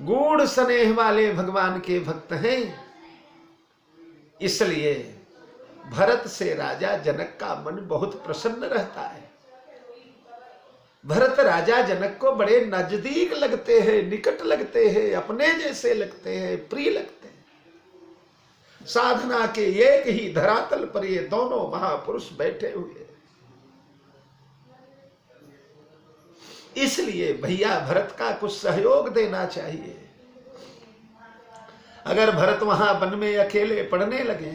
गूढ़ स्नेह वाले भगवान के भक्त हैं। इसलिए भरत से राजा जनक का मन बहुत प्रसन्न रहता है। भरत राजा जनक को बड़े नजदीक लगते हैं, निकट लगते हैं, अपने जैसे लगते हैं, प्रिय लगते हैं। साधना के एक ही धरातल पर ये दोनों महापुरुष बैठे हुए। इसलिए भैया भरत का कुछ सहयोग देना चाहिए। अगर भरत वहां वन में अकेले पढ़ने लगे,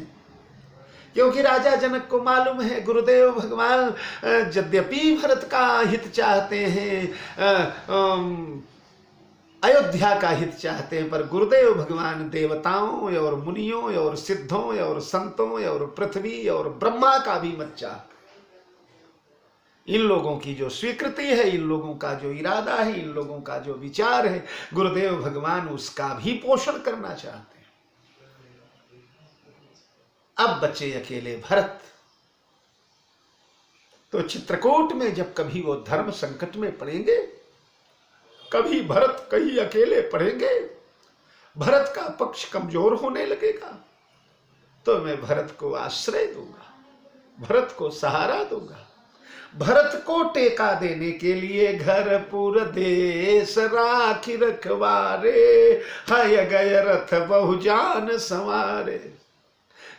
क्योंकि राजा जनक को मालूम है गुरुदेव भगवान यद्यपि भरत का हित चाहते हैं, अयोध्या का हित चाहते हैं, पर गुरुदेव भगवान देवताओं और मुनियों और सिद्धों और संतों और पृथ्वी और ब्रह्मा का भी मत चाहते। इन लोगों की जो स्वीकृति है, इन लोगों का जो इरादा है, इन लोगों का जो विचार है, गुरुदेव भगवान उसका भी पोषण करना चाहते हैं। अब बचे अकेले भरत। तो चित्रकूट में जब कभी वो धर्म संकट में पड़ेंगे, कभी भरत कहीं अकेले पड़ेंगे, भरत का पक्ष कमजोर होने लगेगा, तो मैं भरत को आश्रय दूंगा, भरत को सहारा दूंगा। भरत को टेका देने के लिए घर पुर देश राखी रखवारे, हाय गय रथ बहुजान संवारे।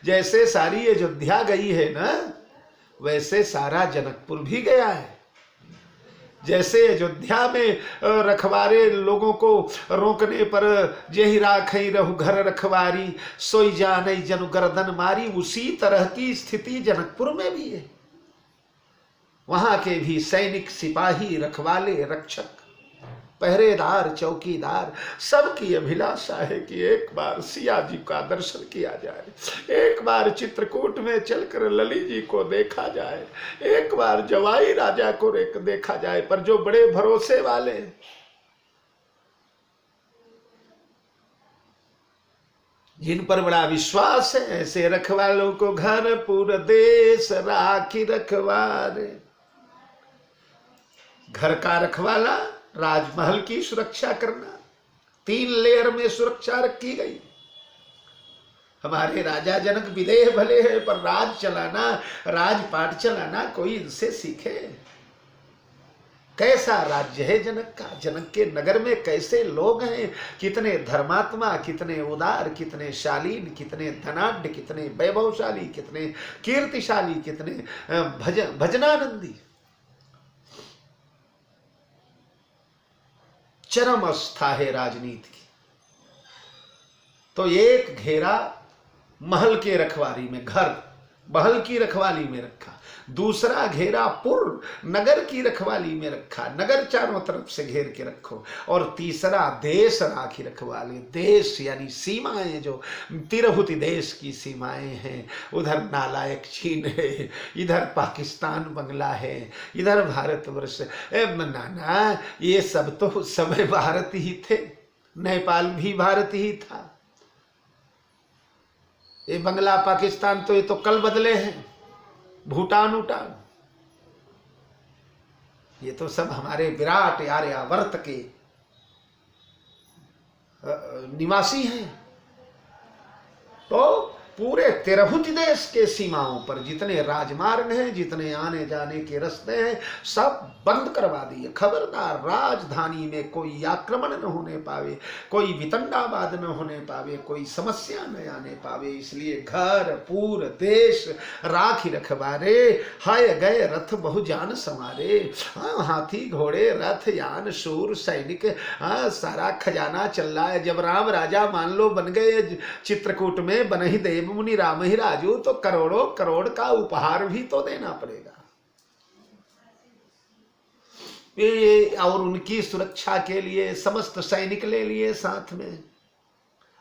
जैसे सारी अयोध्या गई है ना, वैसे सारा जनकपुर भी गया है। जैसे अयोध्या में रखवारे लोगों को रोकने पर जेहि राखई रहु घर रखवारी, सोई जानई जनु गर्दन मारी, उसी तरह की स्थिति जनकपुर में भी है। वहां के भी सैनिक, सिपाही, रखवाले, रक्षक, पहरेदार, चौकीदार, सबकी अभिलाषा है कि एक बार सिया जी का दर्शन किया जाए, एक बार चित्रकूट में चलकर लली जी को देखा जाए, एक बार जवाई राजा को देखा जाए। पर जो बड़े भरोसे वाले, जिन पर बड़ा विश्वास है, ऐसे रखवालों को घर पुर देश राखी रखवारे। घर का रखवाला, राजमहल की सुरक्षा करना, 3 लेयर में सुरक्षा रखी गई। हमारे राजा जनक विदेह भले हैं, पर राज चलाना, राजपाट चलाना कोई इनसे सीखे। कैसा राज्य है जनक का, जनक के नगर में कैसे लोग हैं, कितने धर्मात्मा, कितने उदार, कितने शालीन, कितने धनाढ्य, कितने वैभवशाली, कितने कीर्तिशाली, कितने भजनानंदी। चरम अवस्था है राजनीति की। तो एक घेरा महल के रखवाली में, घर महल की रखवाली में रखा, दूसरा घेरा पुर नगर की रखवाली में रखा, नगर चारों तरफ से घेर के रखो, और तीसरा देश राखी रखवाली। देश यानी सीमाएं, जो तिरहुत देश की सीमाएं हैं। उधर नालायक चीन है, इधर पाकिस्तान बंगला है, इधर भारतवर्ष। नाना, ये सब तो उस समय भारत ही थे, नेपाल भी भारत ही था। ये बंगला पाकिस्तान तो ये तो कल बदले हैं, भूटान उटान, ये तो सब हमारे विराट आर्यावर्त के निवासी हैं। तो पूरे तिरहुत देश के सीमाओं पर जितने राजमार्ग हैं, जितने आने जाने के रास्ते हैं, सब बंद करवा दिए। खबरदार, राजधानी में कोई आक्रमण न होने पावे, कोई वितंडावाद न होने पावे, कोई समस्या न आने पावे। इसलिए घर पूर देश राखी रखवारे, हाय गए रथ बहुजान संवारे। हाथी, घोड़े, रथ, यान, शूर, सैनिक, सारा खजाना चल रहा है। जब राम राजा मान लो बन गए चित्रकूट में, बन ही देव मुनि राम ही राजू, तो करोड़ों करोड़ का उपहार भी तो देना पड़ेगा। ये और उनकी सुरक्षा के लिए समस्त सैनिक ले लिए साथ में।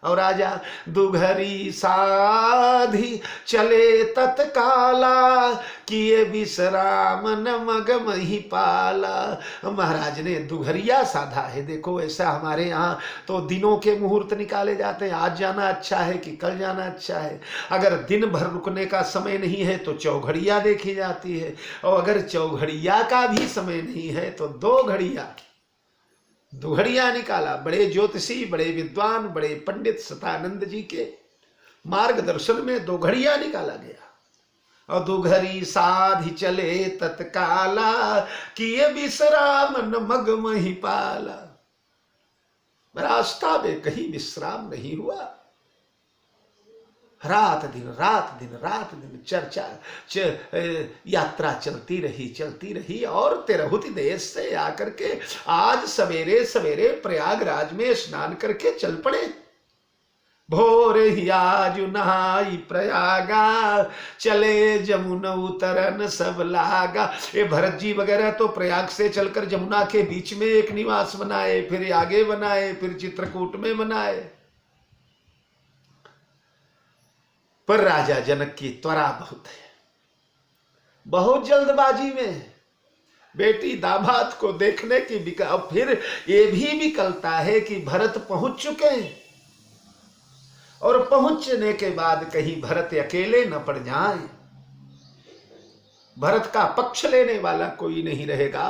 और राजा दुघरी साधी चले तत्काला, किए विश्राम न मग मही पाला। महाराज ने दुघरिया साधा है। देखो, ऐसा हमारे यहाँ तो दिनों के मुहूर्त निकाले जाते हैं, आज जाना अच्छा है कि कल जाना अच्छा है। अगर दिन भर रुकने का समय नहीं है तो चौघड़िया देखी जाती है, और अगर चौघड़िया का भी समय नहीं है तो 2 घड़िया दुघड़िया निकाला। बड़े ज्योतिषी, बड़े विद्वान, बड़े पंडित सतानंद जी के मार्गदर्शन में 2 घड़िया निकाला गया। और दुघरी साधि चले तत्काला, किए विश्राम न मग मही पाला। रास्ता में कहीं विश्राम नहीं हुआ। रात दिन रात दिन रात दिन चर्चा यात्रा चलती रही। और तिरहुत देश से आकर के आज सवेरे सवेरे प्रयागराज में स्नान करके चल पड़े। भोर ही आज नहाई प्रयागा, चले जमुना उतरन सब लागा। ये भरत जी वगैरह तो प्रयाग से चलकर जमुना के बीच में एक निवास बनाए, फिर आगे बनाए, फिर चित्रकूट में बनाए। पर राजा जनक की त्वरा बहुत है, बहुत जल्दबाजी में बेटी दामाद को देखने की अब फिर ये भी विकलता है कि भरत पहुंच चुके हैं, और पहुंचने के बाद कहीं भरत अकेले न पड़ जाए। भरत का पक्ष लेने वाला कोई नहीं रहेगा।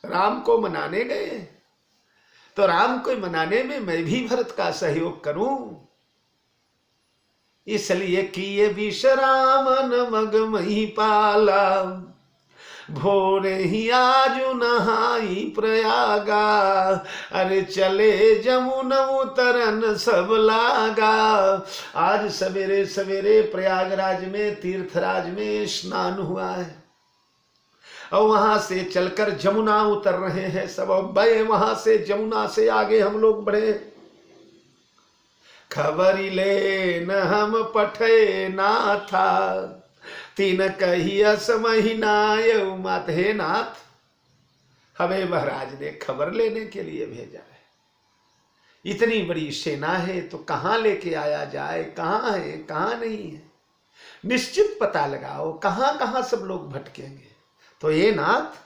राम को मनाने गए तो राम को मनाने में मैं भी भरत का सहयोग करूं। इसलिए किए विश्राम मग मही पाला, भोरे ही आज नहाई प्रयागा, अरे चले जमुना उतरन सब लागा। आज सवेरे सवेरे प्रयागराज में तीर्थराज में स्नान हुआ है और वहां से चलकर जमुना उतर रहे हैं सब। बे वहां से जमुना से आगे हम लोग बढ़े। खबरी ले न हम पठे ना था, तीन कहियस महीनाय उमत। हे नाथ, हमें महाराज ने खबर लेने के लिए भेजा है। इतनी बड़ी सेना है तो कहाँ लेके आया जाए, कहाँ है कहाँ नहीं है, निश्चित पता लगाओ कहाँ कहाँ सब लोग भटकेंगे। तो ये नाथ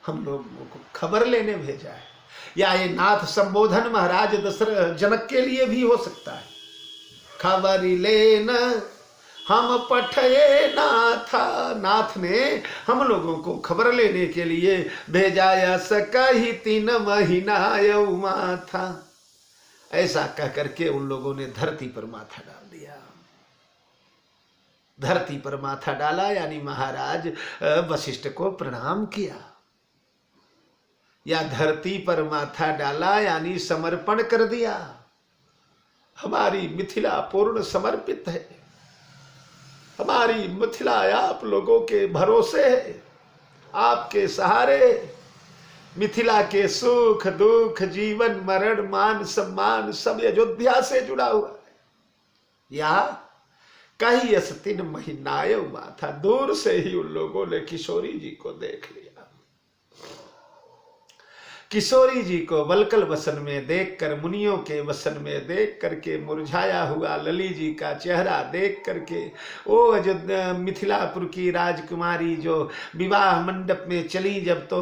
हम लोगों को खबर लेने भेजा है। या ये नाथ संबोधन महाराज दशरथ जनक के लिए भी हो सकता है। खबरी लेन हम पठये नाथा, नाथ ने हम लोगों को खबर लेने के लिए भेजा। या सकही 3 महीना उमा था। ऐसा कह करके उन लोगों ने धरती पर माथा डाल दिया। धरती पर माथा डाला यानी महाराज वशिष्ठ को प्रणाम किया, या धरती पर माथा डाला यानी समर्पण कर दिया। हमारी मिथिला पूर्ण समर्पित है। हमारी मिथिला आप लोगों के भरोसे है, आपके सहारे। मिथिला के सुख दुख जीवन मरण मान सम्मान सब अयोध्या से जुड़ा हुआ है। या कहीं 3 महीनाए हुआ था। दूर से ही उन लोगों ने किशोरी जी को देख लिया। किशोरी जी को वलकल वसन में देखकर, मुनियों के वसन में देख करके, मुरझाया हुआ लली जी का चेहरा देख करके, वो जो मिथिलापुर की राजकुमारी जो विवाह मंडप में चली जब, तो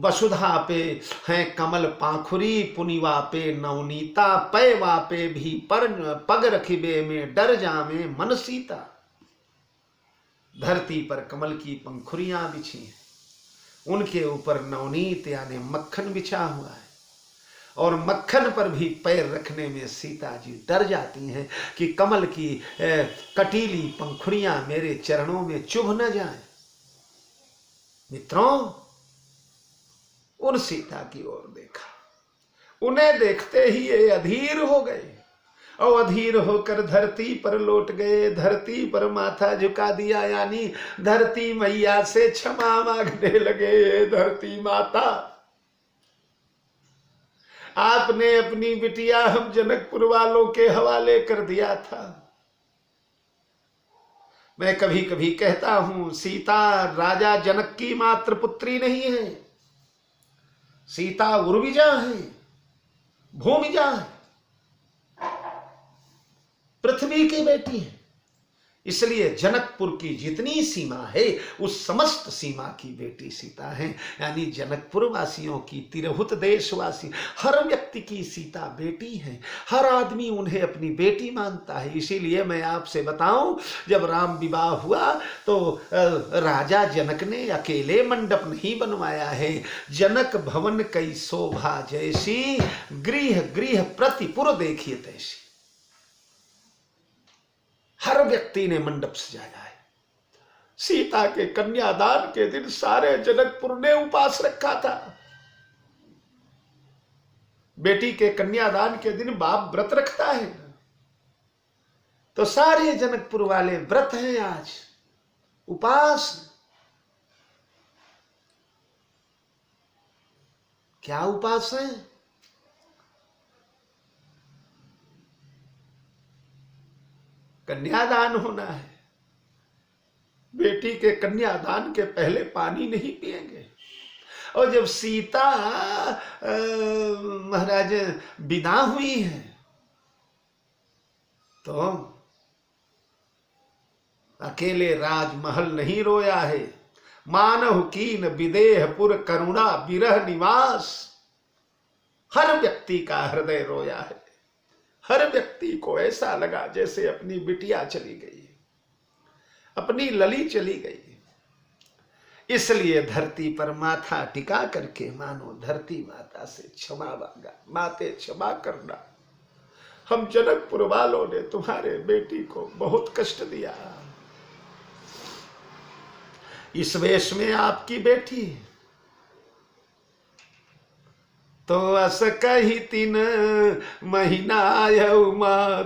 वसुधा पे हैं कमल पाखुरी, पुनिवा पे नवनीता, पैवा पे भी पग रखिबे में डर जामे मन सीता। धरती पर कमल की पंखुरियां बिछी हैं, उनके ऊपर नवनीत यानी मक्खन बिछा हुआ है, और मक्खन पर भी पैर रखने में सीता जी डर जाती हैं कि कमल की कटीली पंखुड़ियां मेरे चरणों में चुभ न जाएं। मित्रों, उन सीता की ओर देखा, उन्हें देखते ही ये अधीर हो गए और अधीर होकर धरती पर लौट गए। धरती पर माथा झुका दिया यानी धरती मैया से क्षमा मांगने लगे। धरती माता, आपने अपनी बिटिया हम जनकपुर वालों के हवाले कर दिया था। मैं कभी कभी कहता हूं, सीता राजा जनक की मात्र पुत्री नहीं है, सीता उर्विजा है, भूमिजा है, पृथ्वी की बेटी है। इसलिए जनकपुर की जितनी सीमा है उस समस्त सीमा की बेटी सीता है। यानी जनकपुर वासियों की, तिरहुत देशवासी, हर व्यक्ति की सीता बेटी है। हर आदमी उन्हें अपनी बेटी मानता है। इसीलिए मैं आपसे बताऊं, जब राम विवाह हुआ तो राजा जनक ने अकेले मंडप नहीं बनवाया है। जनक भवन कई शोभा जैसी, गृह गृह प्रतिपुर देखिए तैसी। हर व्यक्ति ने मंडप सजाया है। सीता के कन्यादान के दिन सारे जनकपुर ने उपास रखा था। बेटी के कन्यादान के दिन बाप व्रत रखता है, तो सारे जनकपुर वाले व्रत हैं आज, उपास। क्या उपास है? कन्यादान होना है। बेटी के कन्यादान के पहले पानी नहीं पिएंगे। और जब सीता महाराज विदा हुई है तो अकेले राजमहल नहीं रोया है। मानव कीन विदेहपुर करुणा विरह निवास। हर व्यक्ति का हृदय रोया है। हर व्यक्ति को ऐसा लगा जैसे अपनी बिटिया चली गई, अपनी लली चली गई। इसलिए धरती पर माथा टिका करके मानो धरती माता से क्षमा मांगा, माते क्षमा करना, हम जनकपुर वालों ने तुम्हारे बेटी को बहुत कष्ट दिया। इस वेश में आपकी बेटी तो अस कही 3 महीना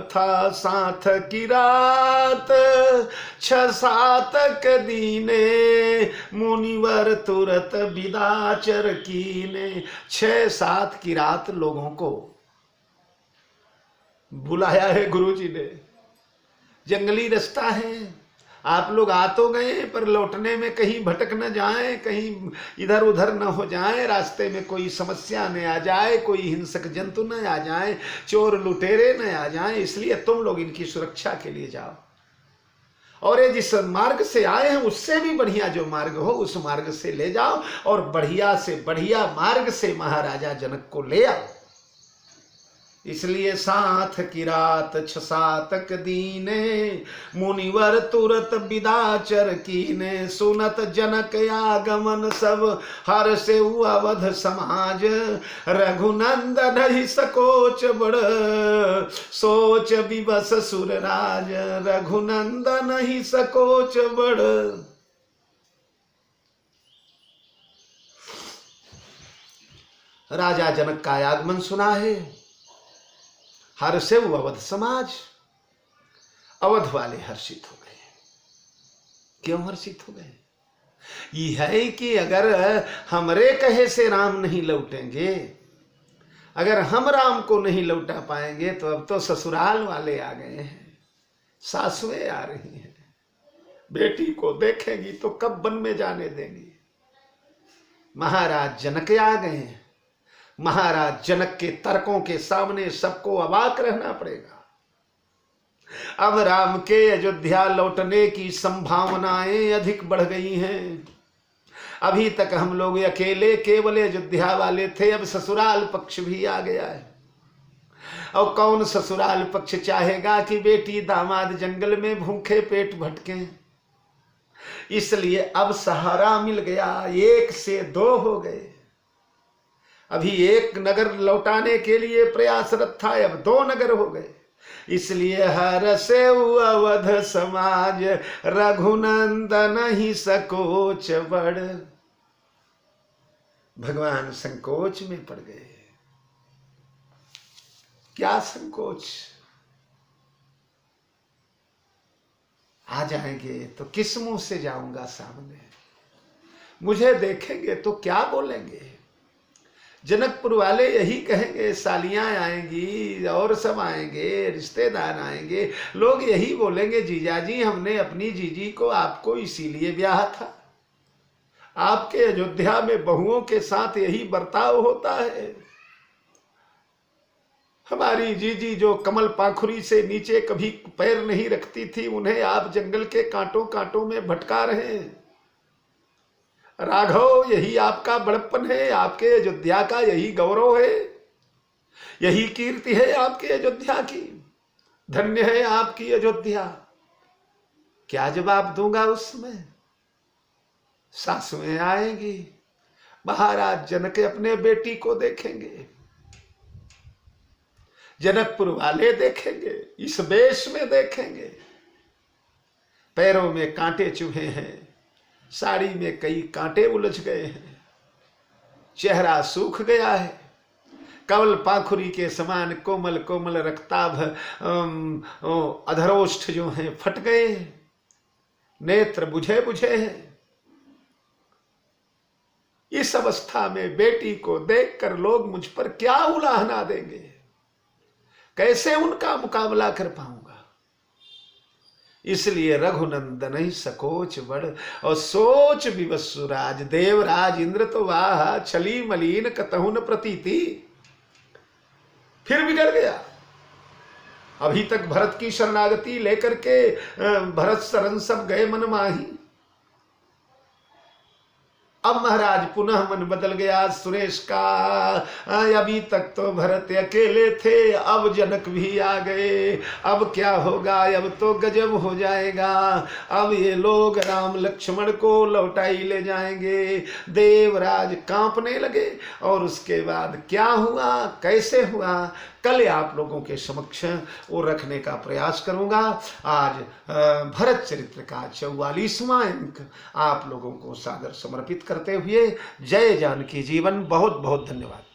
था, 7 की रात 6-7 दीने, मुनिवर तुरत विदाचर कीने। 6-7 की रात लोगों को बुलाया है गुरुजी ने। जंगली रास्ता है, आप लोग आ तो गए पर लौटने में कहीं भटक न जाएं, कहीं इधर उधर न हो जाएं, रास्ते में कोई समस्या न आ जाए, कोई हिंसक जंतु न आ जाए, चोर लुटेरे न आ जाएं, इसलिए तुम लोग इनकी सुरक्षा के लिए जाओ। और ये जिस मार्ग से आए हैं उससे भी बढ़िया जो मार्ग हो उस मार्ग से ले जाओ, और बढ़िया से बढ़िया मार्ग से महाराजा जनक को ले आओ। इसलिए 7 की रात 6-7 दीने, मुनिवर तुरत विदाचर कीने। सुनत जनक आगमन सब हर से अवध समाज, रघुनंदन ही सकोच बड़ सोच विवश सुरराज, रघुनंदन ही सकोच बड़। राजा जनक का आगमन सुना है, हर से वो अवध समाज, अवध वाले हर्षित हो गए। क्यों हर्षित हो गए? ये है कि अगर हमरे कहे से राम नहीं लौटेंगे, अगर हम राम को नहीं लौटा पाएंगे तो अब तो ससुराल वाले आ गए हैं, सासुएं आ रही हैं, बेटी को देखेंगी तो कब वन में जाने देंगी। महाराज जनक आ गए हैं। महाराज जनक के तर्कों के सामने सबको अवाक रहना पड़ेगा। अब राम के अयोध्या लौटने की संभावनाएं अधिक बढ़ गई हैं। अभी तक हम लोग अकेले केवल अयोध्या वाले थे, अब ससुराल पक्ष भी आ गया है। और कौन ससुराल पक्ष चाहेगा कि बेटी दामाद जंगल में भूखे पेट भटके? इसलिए अब सहारा मिल गया, 1 से 2 हो गए। अभी 1 नगर लौटाने के लिए प्रयासरत था, अब 2 नगर हो गए। इसलिए हर से अवध समाज, रघुनंदन ही सकोच बड़। भगवान संकोच में पड़ गए। क्या संकोच? आ जाएंगे तो किस मुंह से जाऊंगा सामने? मुझे देखेंगे तो क्या बोलेंगे? जनकपुर वाले यही कहेंगे, सालियां आएंगी और सब आएंगे, रिश्तेदार आएंगे, लोग यही बोलेंगे, जीजाजी हमने अपनी जीजी को आपको इसीलिए ब्याह था। आपके अयोध्या में बहुओं के साथ यही बर्ताव होता है। हमारी जीजी जो कमल पाखुरी से नीचे कभी पैर नहीं रखती थी, उन्हें आप जंगल के कांटों कांटों में भटका रहे हैं। राघव यही आपका बड़प्पन है, आपके अयोध्या का यही गौरव है, यही कीर्ति है आपके अयोध्या की। धन्य है आपकी अयोध्या। क्या जवाब दूंगा उसमें? सासुएं आएंगी, महाराज जनक अपने बेटी को देखेंगे, जनकपुर वाले देखेंगे, इस वेश में देखेंगे। पैरों में कांटे चुभे हैं, साड़ी में कई कांटे उलझ गए हैं, चेहरा सूख गया है, कमल पाखुरी के समान कोमल कोमल रक्ताभ अधरोष्ठ जो हैं फट गए हैं, नेत्र बुझे बुझे हैं। इस अवस्था में बेटी को देखकर लोग मुझ पर क्या उलाहना देंगे? कैसे उनका मुकाबला कर पाऊंगा? इसलिए रघुनंदन ही सकोच बड़, और सोच विवसुराज। देवराज इंद्र तो वाह छली मलीन कतहुन प्रतीति, फिर बिगड़ गया। अभी तक भरत की शरणागति लेकर के भरत शरण सब गए मन माही। अब महाराज पुनः मन बदल गया सुरेश का। अभी तक तो भरत अकेले थे, अब जनक भी आ गए। अब क्या होगा? अब तो गजब हो जाएगा। अब ये लोग राम लक्ष्मण को लौटाई ले जाएंगे। देवराज कांपने लगे। और उसके बाद क्या हुआ, कैसे हुआ, कल आप लोगों के समक्ष वो रखने का प्रयास करूंगा। आज भरत चरित्र का 44वां अंक आप लोगों को सादर समर्पित करते हुए जय जानकी जीवन। बहुत बहुत धन्यवाद।